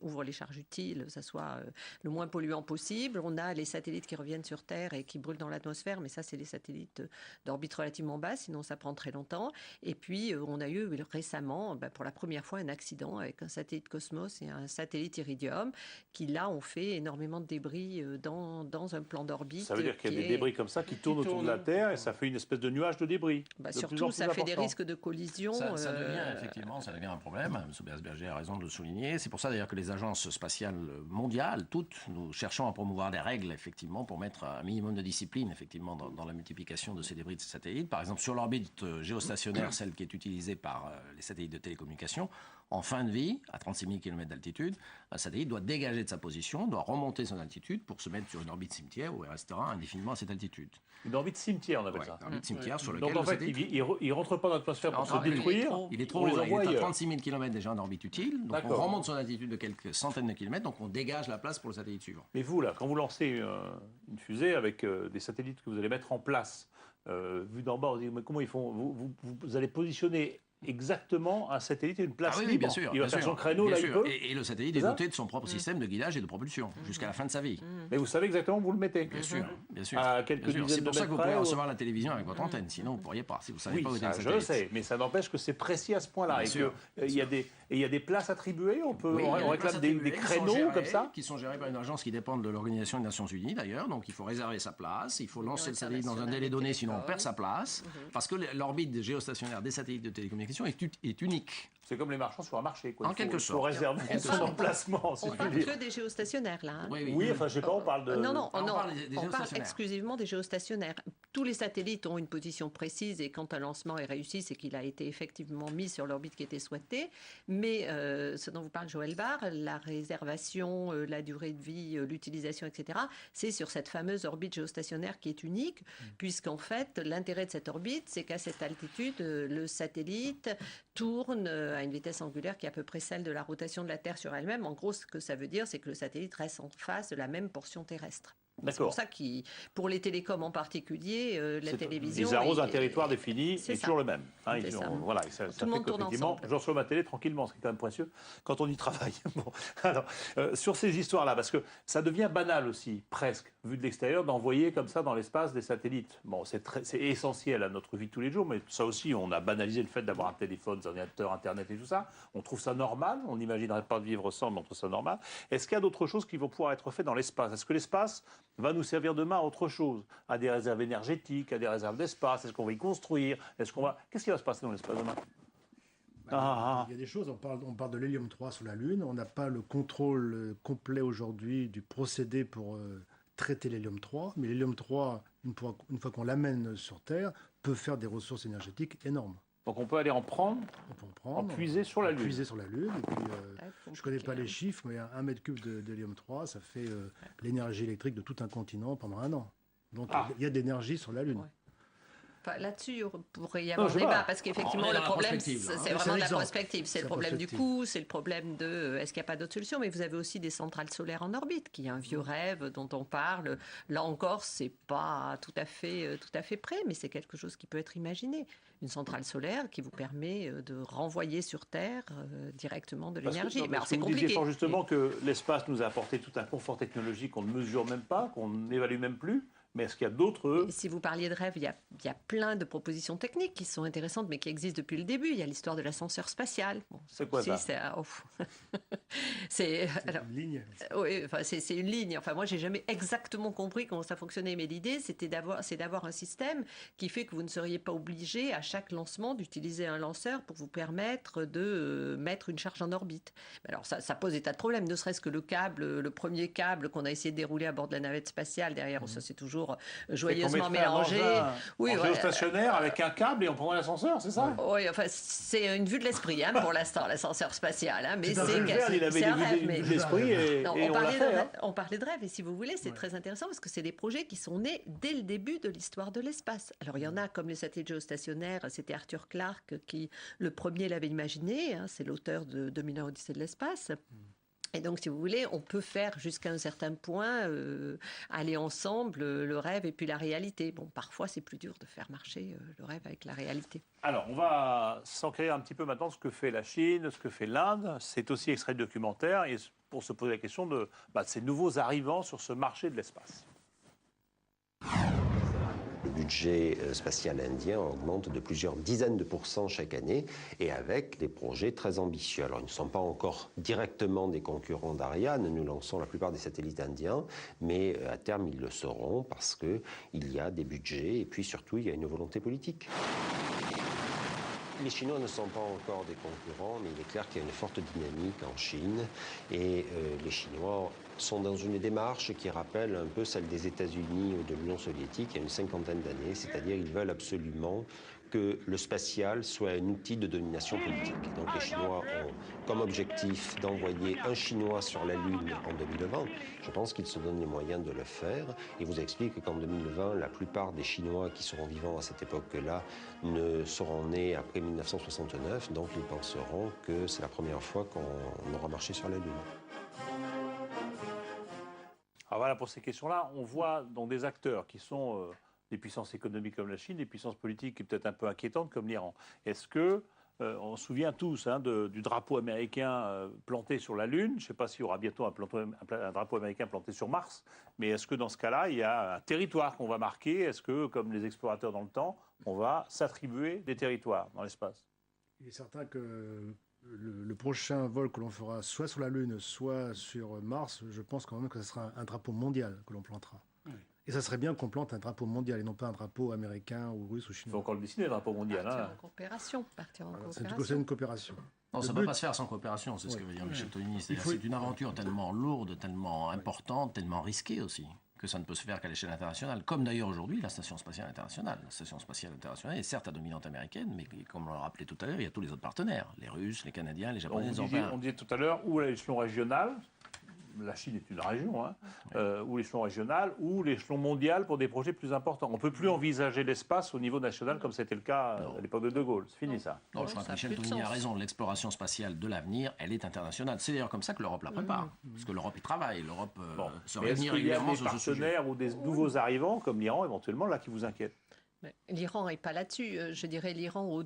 [SPEAKER 7] ouvre les charges utiles, ça soit le moins polluant possible. On a les satellites qui reviennent sur Terre et qui brûlent dans l'atmosphère, mais ça, c'est les satellites d'orbite relativement basse, sinon ça prend très longtemps. Et puis, on a eu récemment, pour la première fois, un accident avec un satellite Cosmos et un satellite Iridium, qui là ont fait énormément de débris dans un plan d'orbite.
[SPEAKER 1] Ça veut dire qu'il y a des débris comme ça qui tournent autour de la Terre et ça fait une espèce de nuage de débris.
[SPEAKER 7] Surtout, ça fait des risques de collision.
[SPEAKER 4] Ça devient effectivement, ça devient un problème. M. Bersberger a raison de le souligner. C'est pour ça d'ailleurs que les agences spatiales mondiales, toutes, nous cherchons à promouvoir des règles effectivement pour mettre un minimum de discipline effectivement dans la multiplication de ces débris de satellites. Par exemple, sur l'orbite géostationnaire, celle qui est utilisée par les satellites de télécommunication, en fin de vie, à 36 000 km d'altitude, un satellite doit dégager de sa position, doit remonter son altitude pour se mettre sur une orbite cimetière où il restera indéfiniment à cette altitude.
[SPEAKER 1] Une orbite cimetière, on appelle ça.
[SPEAKER 4] Une orbite cimetière sur laquelle
[SPEAKER 1] donc en fait, il ne rentre pas dans l'atmosphère pour se détruire.
[SPEAKER 4] Il est trop haut, il est à 36 000 km déjà en orbite utile, donc on remonte son altitude de quelques centaines de kilomètres, donc on dégage la place pour le satellite suivant.
[SPEAKER 1] Mais vous, là, quand vous lancez une fusée avec des satellites que vous allez mettre en place, vu d'en bas, vous dites, mais comment ils font vous allez positionner exactement un satellite et une place libre.
[SPEAKER 4] Bien sûr,
[SPEAKER 1] il va faire son créneau là, il peut.
[SPEAKER 4] Et le satellite est doté de son propre système de guidage et de propulsion jusqu'à la fin de sa vie.
[SPEAKER 1] Mais vous savez exactement où vous le mettez.
[SPEAKER 4] Bien sûr, bien sûr.
[SPEAKER 1] À quelques dizaines de mètres.
[SPEAKER 4] C'est pour ça que vous pouvez recevoir la télévision avec votre antenne. Sinon, vous ne pourriez pas. Si vous savez pas où est le satellite.
[SPEAKER 1] Je le sais, mais ça n'empêche que c'est précis à ce point-là. Il y a des places attribuées. On réclame des créneaux comme ça,
[SPEAKER 4] qui sont gérés par une agence qui dépend de l'Organisation des Nations Unies d'ailleurs. Donc il faut réserver sa place. Il faut lancer le satellite dans un délai donné, sinon on perd sa place. Parce que l'orbite géostationnaire des satellites de télécommunication est unique.
[SPEAKER 1] C'est comme les marchands sur un marché.
[SPEAKER 4] En quelque sorte.
[SPEAKER 1] Il faut réserver son emplacement.
[SPEAKER 7] On parle que des géostationnaires, là. Hein.
[SPEAKER 1] Oui, enfin, je sais pas, on parle de...
[SPEAKER 7] Non, on parle exclusivement des géostationnaires. Tous les satellites ont une position précise et quand un lancement est réussi, c'est qu'il a été effectivement mis sur l'orbite qui était souhaitée. Mais ce dont vous parle Joël Barre, la réservation, la durée de vie, l'utilisation, etc., c'est sur cette fameuse orbite géostationnaire qui est unique, puisqu'en fait, l'intérêt de cette orbite, c'est qu'à cette altitude, le satellite tourne à une vitesse angulaire qui est à peu près celle de la rotation de la Terre sur elle-même. En gros, ce que ça veut dire, c'est que le satellite reste en face de la même portion terrestre. C'est pour ça que, pour les télécoms en particulier, la télévision...
[SPEAKER 1] Ils arrosent un territoire défini et toujours le même.
[SPEAKER 7] Hein,
[SPEAKER 1] voilà, ça fait qu'effectivement, je reçois ma télé tranquillement, ce qui est quand même précieux quand on y travaille. Bon, alors, sur ces histoires-là, parce que ça devient banal aussi, presque, vu de l'extérieur, d'envoyer comme ça dans l'espace des satellites. Bon, c'est essentiel à notre vie de tous les jours, mais ça aussi, on a banalisé le fait d'avoir un téléphone, des ordinateurs, Internet et tout ça. On trouve ça normal, on n'imaginerait pas de vivre sans, mais on trouve ça normal. Est-ce qu'il y a d'autres choses qui vont pouvoir être faites dans l'espace? Est-ce que l'espace va nous servir demain à autre chose, à des réserves énergétiques, à des réserves d'espace? Est-ce qu'on va y construire? Qu'est-ce qui va se passer dans l'espace demain?
[SPEAKER 2] Il y a des choses, on parle de l'hélium 3 sur la Lune, on n'a pas le contrôle complet aujourd'hui du procédé pour traiter l'hélium 3, mais l'hélium 3, une fois qu'on l'amène sur Terre, peut faire des ressources énergétiques énormes.
[SPEAKER 1] Donc on peut aller en prendre, en puiser sur la Lune.
[SPEAKER 2] Puiser sur la Lune. Et puis, je ne connais pas les chiffres, mais 1 mètre cube d'hélium 3, ça fait l'énergie électrique de tout un continent pendant 1 an. Donc il y a de l'énergie sur la Lune.
[SPEAKER 7] Ouais. Enfin, là-dessus, il pourrait y avoir débat, parce qu'effectivement, le problème, c'est vraiment de la prospective. C'est le problème du coût, c'est le problème de est-ce qu'il n'y a pas d'autre solution. Mais vous avez aussi des centrales solaires en orbite, qui est un vieux rêve dont on parle. Là encore, c'est pas tout à fait prêt, mais c'est quelque chose qui peut être imaginé. Une centrale solaire qui vous permet de renvoyer sur Terre directement de l'énergie.
[SPEAKER 1] Mais c'est compliqué. Vous disiez fort justement que l'espace nous a apporté tout un confort technologique qu'on ne mesure même pas, qu'on n'évalue même plus. Mais est-ce qu'il y a d'autres...
[SPEAKER 7] Si vous parliez de rêve, il y a plein de propositions techniques qui sont intéressantes, mais qui existent depuis le début. Il y a l'histoire de l'ascenseur spatial. Bon,
[SPEAKER 1] c'est quoi ça?
[SPEAKER 2] C'est une ligne.
[SPEAKER 7] Oui, enfin, c'est une ligne. Enfin, moi, j'ai jamais exactement compris comment ça fonctionnait, mais l'idée, c'est d'avoir un système qui fait que vous ne seriez pas obligé, à chaque lancement, d'utiliser un lanceur pour vous permettre de mettre une charge en orbite. Alors, ça pose des tas de problèmes, ne serait-ce que le premier câble qu'on a essayé de dérouler à bord de la navette spatiale derrière, ça c'est toujours joyeusement mélangé.
[SPEAKER 1] Oui, géostationnaire avec un câble et on prend l'ascenseur, c'est ça?
[SPEAKER 7] Oui, enfin, c'est une vue de l'esprit pour l'instant, l'ascenseur spatial. Mais c'est
[SPEAKER 1] un rêve. Mais l'esprit et on l'a fait.
[SPEAKER 7] On parlait de rêve, et si vous voulez, c'est très intéressant parce que c'est des projets qui sont nés dès le début de l'histoire de l'espace. Alors, il y en a comme les satellites géostationnaires, c'était Arthur Clarke qui, le premier, l'avait imaginé. C'est l'auteur de 2001 Odyssée de l'espace. Et donc, si vous voulez, on peut faire jusqu'à un certain point aller ensemble le rêve et puis la réalité. Bon, parfois, c'est plus dur de faire marcher le rêve avec la réalité.
[SPEAKER 1] Alors, on va s'enquérir un petit peu maintenant de ce que fait la Chine, ce que fait l'Inde. C'est aussi extrait de documentaire et pour se poser la question de ces nouveaux arrivants sur ce marché de l'espace.
[SPEAKER 8] Le budget spatial indien augmente de plusieurs dizaines de pourcents chaque année et avec des projets très ambitieux. Alors, ils ne sont pas encore directement des concurrents d'Ariane. Nous lançons la plupart des satellites indiens, mais à terme, ils le seront parce qu'il y a des budgets et puis surtout, il y a une volonté politique. Les Chinois ne sont pas encore des concurrents, mais il est clair qu'il y a une forte dynamique en Chine et les Chinois sont dans une démarche qui rappelle un peu celle des États-Unis ou de l'Union soviétique il y a une cinquantaine d'années, c'est-à-dire ils veulent absolument que le spatial soit un outil de domination politique. Donc les Chinois ont comme objectif d'envoyer un Chinois sur la Lune en 2020. Je pense qu'ils se donnent les moyens de le faire. Et vous explique qu'en 2020, la plupart des Chinois qui seront vivants à cette époque-là ne seront nés après 1969. Donc ils penseront que c'est la première fois qu'on aura marché sur la Lune.
[SPEAKER 1] Alors voilà, pour ces questions-là, on voit donc des acteurs qui sont des puissances économiques comme la Chine, des puissances politiques peut-être un peu inquiétantes comme l'Iran. Est-ce que, on se souvient tous du drapeau américain planté sur la Lune, je ne sais pas s'il y aura bientôt un drapeau américain planté sur Mars, mais est-ce que dans ce cas-là, il y a un territoire qu'on va marquer? Est-ce que, comme les explorateurs dans le temps, on va s'attribuer des territoires dans l'espace?
[SPEAKER 2] Il est certain que le prochain vol que l'on fera soit sur la Lune, soit sur Mars, je pense quand même que ce sera un drapeau mondial que l'on plantera. Oui. Et ça serait bien qu'on plante un drapeau mondial et non pas un drapeau américain ou russe ou chinois.
[SPEAKER 1] Il faut encore le dessiner, le drapeau mondial.
[SPEAKER 7] Partir en coopération.
[SPEAKER 2] C'est une coopération.
[SPEAKER 4] Non, ça ne peut pas se faire sans coopération, c'est ce que veut dire Michel Tonini. C'est une aventure tellement lourde, tellement importante, tellement risquée aussi, que ça ne peut se faire qu'à l'échelle internationale, comme d'ailleurs aujourd'hui la Station spatiale internationale. La Station spatiale internationale est certes à dominante américaine, mais comme on l'a rappelé tout à l'heure, il y a tous les autres partenaires, les Russes, les Canadiens, les Japonais, les Européens.
[SPEAKER 1] On disait tout à l'heure, ou à l'échelon régional, la Chine est une région, ou l'échelon régional, ou l'échelon mondial pour des projets plus importants. On ne peut plus envisager l'espace au niveau national comme c'était le cas à l'époque de De Gaulle. C'est fini ça.
[SPEAKER 4] Non, je crois que Michel Tonini a raison. L'exploration spatiale de l'avenir, elle est internationale. C'est d'ailleurs comme ça que l'Europe la prépare. Parce que l'Europe y travaille. L'Europe se réunit régulièrement sur ce sujet.
[SPEAKER 1] Est-ce qu'il y a des partenaires ou des nouveaux arrivants, comme l'Iran éventuellement, là, qui vous inquiètent?
[SPEAKER 7] L'Iran n'est pas là-dessus. Je dirais l'Iran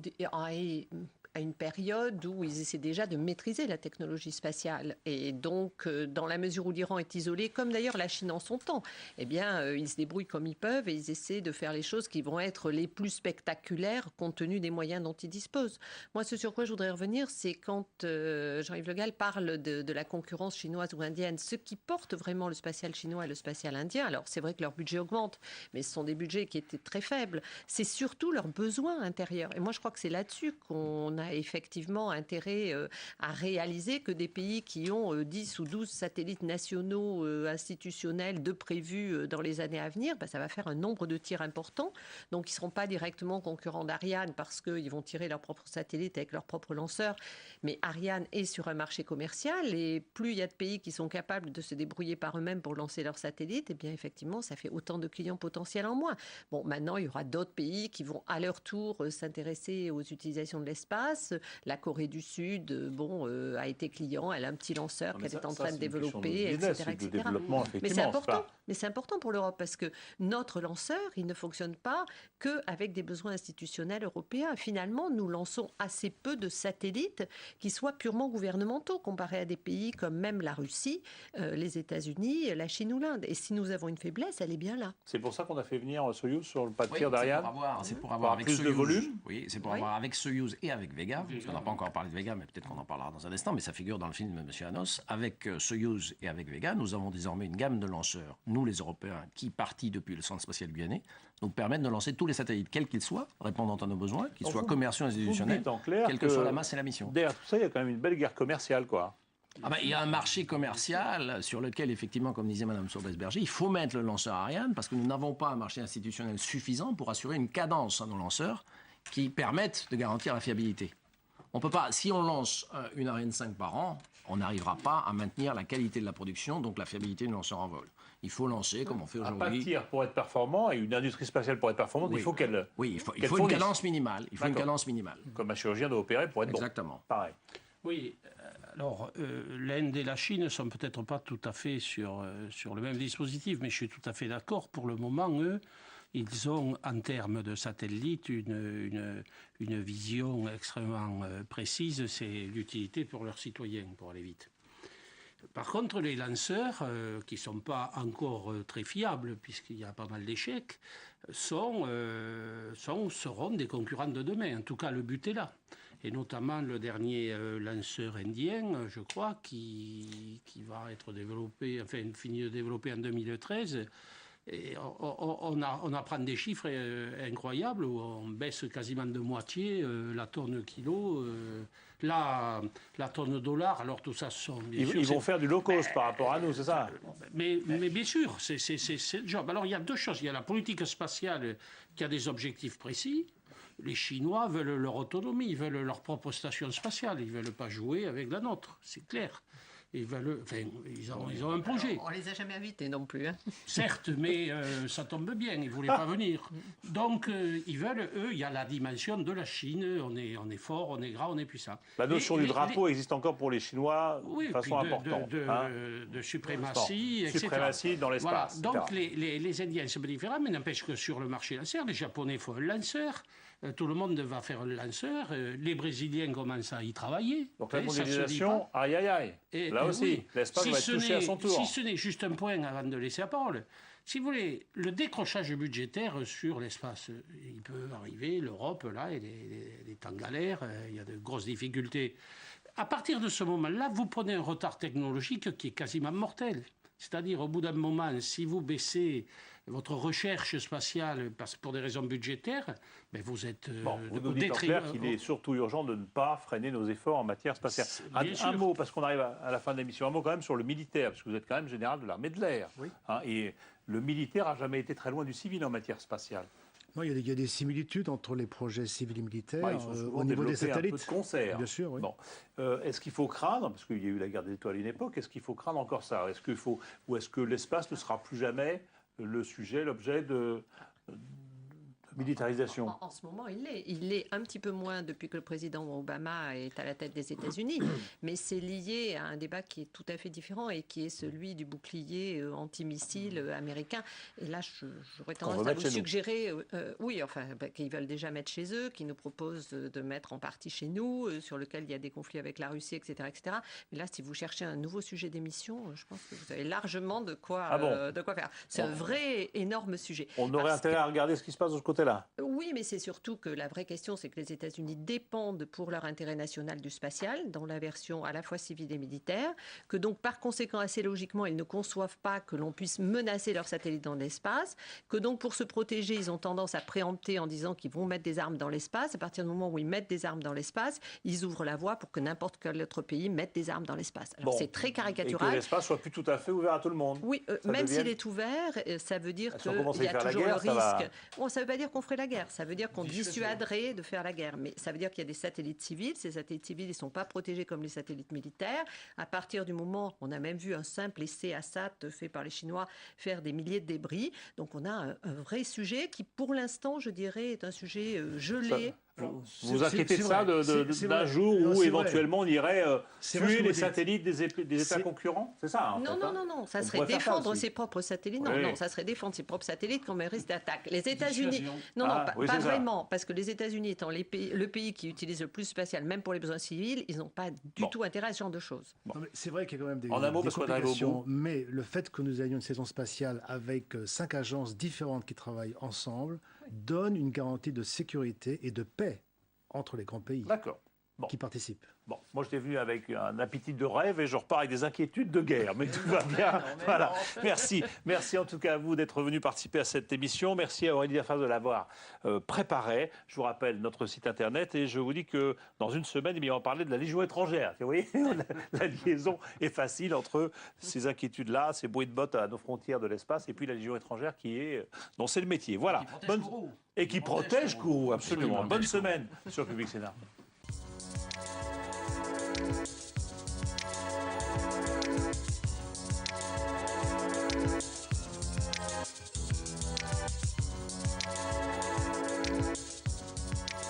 [SPEAKER 7] à une période où ils essaient déjà de maîtriser la technologie spatiale. Et donc, dans la mesure où l'Iran est isolé, comme d'ailleurs la Chine en son temps, eh bien, ils se débrouillent comme ils peuvent et ils essaient de faire les choses qui vont être les plus spectaculaires compte tenu des moyens dont ils disposent. Moi, ce sur quoi je voudrais revenir, c'est quand Jean-Yves Le Gall parle de la concurrence chinoise ou indienne. Ce qui porte vraiment le spatial chinois et le spatial indien, alors c'est vrai que leur budget augmente, mais ce sont des budgets qui étaient très faibles. C'est surtout leurs besoins intérieurs. Et moi, je crois que c'est là-dessus qu'on a effectivement intérêt à réaliser que des pays qui ont 10 ou 12 satellites nationaux institutionnels de prévus dans les années à venir, ça va faire un nombre de tirs important. Donc, ils ne seront pas directement concurrents d'Ariane parce qu'ils vont tirer leurs propres satellites avec leurs propres lanceurs. Mais Ariane est sur un marché commercial et plus il y a de pays qui sont capables de se débrouiller par eux-mêmes pour lancer leurs satellites, et bien effectivement, ça fait autant de clients potentiels en moins. Bon, maintenant, il y aura d'autres pays qui vont à leur tour s'intéresser aux utilisations de l'espace. La Corée du Sud, a été client, elle a un petit lanceur qu'elle est en train de développer, etc. Mais c'est important pour l'Europe parce que notre lanceur, il ne fonctionne pas qu'avec des besoins institutionnels européens. Finalement, nous lançons assez peu de satellites qui soient purement gouvernementaux comparés à des pays comme même la Russie, les États-Unis, la Chine ou l'Inde. Et si nous avons une faiblesse, elle est bien là.
[SPEAKER 1] C'est pour ça qu'on a fait venir Soyouz sur le pas de tir d'Ariane.
[SPEAKER 4] C'est pour avoir avec
[SPEAKER 1] plus
[SPEAKER 4] Soyouz,
[SPEAKER 1] de volume.
[SPEAKER 4] Oui, c'est pour avoir avec Soyouz et avec Vega, parce qu'on n'a pas encore parlé de Vega, mais peut-être qu'on en parlera dans un instant, mais ça figure dans le film de M. Anos. Avec Soyouz et avec Vega, nous avons désormais une gamme de lanceurs, nous les Européens, qui, partis depuis le centre spatial guyanais, nous permettent de lancer tous les satellites, quels qu'ils soient, répondant à nos besoins, qu'ils soient commerciaux et institutionnels, quelle que soit la masse et la mission.
[SPEAKER 1] Derrière tout ça, il y a quand même une belle guerre commerciale, quoi.
[SPEAKER 4] Il y a un marché commercial sur lequel, effectivement, comme disait Mme Sorbès-Berger, il faut mettre le lanceur Ariane parce que nous n'avons pas un marché institutionnel suffisant pour assurer une cadence à nos lanceurs qui permettent de garantir la fiabilité. On peut pas, si on lance une Ariane 5 par an, on n'arrivera pas à maintenir la qualité de la production, donc la fiabilité du lanceur en vol. Il faut lancer, comme on fait aujourd'hui.
[SPEAKER 1] Un pas de tir pour être performant et une industrie spatiale pour être performante, il faut qu'elle.
[SPEAKER 4] Oui, il faut une cadence minimale. Il faut une cadence minimale.
[SPEAKER 1] Comme un chirurgien doit opérer pour être
[SPEAKER 4] Exactement.
[SPEAKER 1] Bon. Pareil.
[SPEAKER 3] Oui, alors l'Inde et la Chine ne sont peut-être pas tout à fait sur le même dispositif, mais je suis tout à fait d'accord. Pour le moment, eux, ils ont, en termes de satellites, une vision extrêmement précise. C'est l'utilité pour leurs citoyens, pour aller vite. Par contre, les lanceurs, qui ne sont pas encore très fiables, puisqu'il y a pas mal d'échecs, seront des concurrents de demain. En tout cas, le but est là. Et notamment le dernier lanceur indien, je crois, qui va être développé, enfin fini de développer en 2013. Et on apprend des chiffres incroyables où on baisse quasiment de moitié la tonne kilo, la tonne dollar. Alors tout ça sont
[SPEAKER 1] ils vont faire du low cost par rapport à nous, c'est ça?
[SPEAKER 3] Mais bien sûr, c'est le job. Alors il y a deux choses. Il y a la politique spatiale qui a des objectifs précis. Les Chinois veulent leur autonomie, ils veulent leur propre station spatiale, ils ne veulent pas jouer avec la nôtre, c'est clair. Ils ont un projet.
[SPEAKER 7] On ne les a jamais invités non plus. Hein.
[SPEAKER 3] Certes, mais ça tombe bien, ils ne voulaient pas venir. Donc, ils veulent, eux, il y a la dimension de la Chine, on est fort, on est gras, on est puissant.
[SPEAKER 1] La notion du drapeau existe encore pour les Chinois de façon importante.
[SPEAKER 3] De suprématie, etc.
[SPEAKER 1] Suprématie dans l'espace.
[SPEAKER 3] Voilà. Donc, les Indiens, c'est différent, mais n'empêche que sur le marché lanceur, les Japonais font un lanceur. Tout le monde va faire un lanceur. Les Brésiliens commencent à y travailler.
[SPEAKER 1] Donc la mondialisation, aïe aïe aïe. Et là aussi,
[SPEAKER 3] oui,
[SPEAKER 1] l'espace va être touché à son tour.
[SPEAKER 3] Si ce n'est juste un point avant de laisser la parole. Si vous voulez, le décrochage budgétaire sur l'espace, il peut arriver. L'Europe, là, elle est en galère. Il y a de grosses difficultés. À partir de ce moment-là, vous prenez un retard technologique qui est quasiment mortel. C'est-à-dire, au bout d'un moment, si vous baissez votre recherche spatiale pour des raisons budgétaires, mais vous êtes
[SPEAKER 1] vous nous dites en clair qu'il est surtout urgent de ne pas freiner nos efforts en matière spatiale. Un mot, parce qu'on arrive à la fin de l'émission, un mot quand même sur le militaire, parce que vous êtes quand même général de l'armée de l'air.
[SPEAKER 2] Oui.
[SPEAKER 1] Et le militaire n'a jamais été très loin du civil en matière spatiale.
[SPEAKER 2] Non, il y a des similitudes entre les projets civils et militaires
[SPEAKER 1] ils sont souvent
[SPEAKER 2] au niveau des satellites.
[SPEAKER 1] Un peu de concert.
[SPEAKER 2] Bien sûr, oui.
[SPEAKER 1] Bon. Est-ce qu'il faut craindre, parce qu'il y a eu la guerre des étoiles à une époque, est-ce qu'il faut craindre encore ça? Ou est-ce que l'espace ne sera plus jamais le sujet, l'objet de militarisation?
[SPEAKER 7] En ce moment, il l'est. Il l'est un petit peu moins depuis que le président Obama est à la tête des États-Unis, mais c'est lié à un débat qui est tout à fait différent et qui est celui du bouclier antimissile américain. Et là, j'aurais tendance à vous suggérer, qu'ils veulent déjà mettre chez eux, qu'ils nous proposent de mettre en partie chez nous, sur lequel il y a des conflits avec la Russie, etc., etc. Mais là, si vous cherchez un nouveau sujet d'émission, je pense que vous avez largement de quoi faire. C'est un vrai énorme sujet.
[SPEAKER 1] On aurait intérêt à regarder ce qui se passe de ce côté-là.
[SPEAKER 7] Oui, mais c'est surtout que la vraie question, c'est que les États-Unis dépendent pour leur intérêt national du spatial, dans la version à la fois civile et militaire, que donc par conséquent, assez logiquement, ils ne conçoivent pas que l'on puisse menacer leurs satellites dans l'espace, que donc pour se protéger, ils ont tendance à préempter en disant qu'ils vont mettre des armes dans l'espace. À partir du moment où ils mettent des armes dans l'espace, ils ouvrent la voie pour que n'importe quel autre pays mette des armes dans l'espace. Alors c'est très caricatural.
[SPEAKER 1] Et que l'espace soit plus tout à fait ouvert à tout le monde.
[SPEAKER 7] Oui, même s'il est ouvert, ça veut dire qu'il y a toujours le risque. Bon, ça ne veut pas dire qu'on ferait la guerre, ça veut dire qu'on dissuaderait de faire la guerre, mais ça veut dire qu'il y a des satellites civils, ces satellites civils ils ne sont pas protégés comme les satellites militaires. À partir du moment, on a même vu un simple essai ASAT fait par les Chinois faire des milliers de débris, donc on a un vrai sujet qui pour l'instant je dirais est un sujet gelé.
[SPEAKER 1] Vous vous inquiétez de ça, d'un jour où éventuellement on irait tuer les satellites des États concurrents? C'est ça?
[SPEAKER 7] Non, ça serait défendre ses propres satellites. Non, ça serait défendre ses propres satellites comme un risque d'attaque. Les États-Unis, pas vraiment, parce que les États-Unis étant le pays qui utilise le plus spatial, même pour les besoins civils, ils n'ont pas du tout intérêt à ce genre de choses.
[SPEAKER 2] C'est vrai qu'il y a quand même des
[SPEAKER 1] complications,
[SPEAKER 2] mais le fait que nous ayons une saison spatiale avec 5 agences différentes qui travaillent ensemble donne une garantie de sécurité et de paix entre les grands pays qui participent.
[SPEAKER 1] Bon, moi j'étais venu avec un appétit de rêve et je repars avec des inquiétudes de guerre, mais tout va bien. Voilà. Merci en tout cas à vous d'être venu participer à cette émission. Merci à Aurélie Lafave de l'avoir préparée. Je vous rappelle notre site internet et je vous dis que dans une semaine, on va parler de la Légion étrangère. Vous voyez, la liaison est facile entre ces inquiétudes-là, ces bruits de bottes à nos frontières de l'espace et puis la Légion étrangère dont c'est le métier. Voilà. Et qui protège Kourou, absolument. Bonne semaine sur Public Sénat.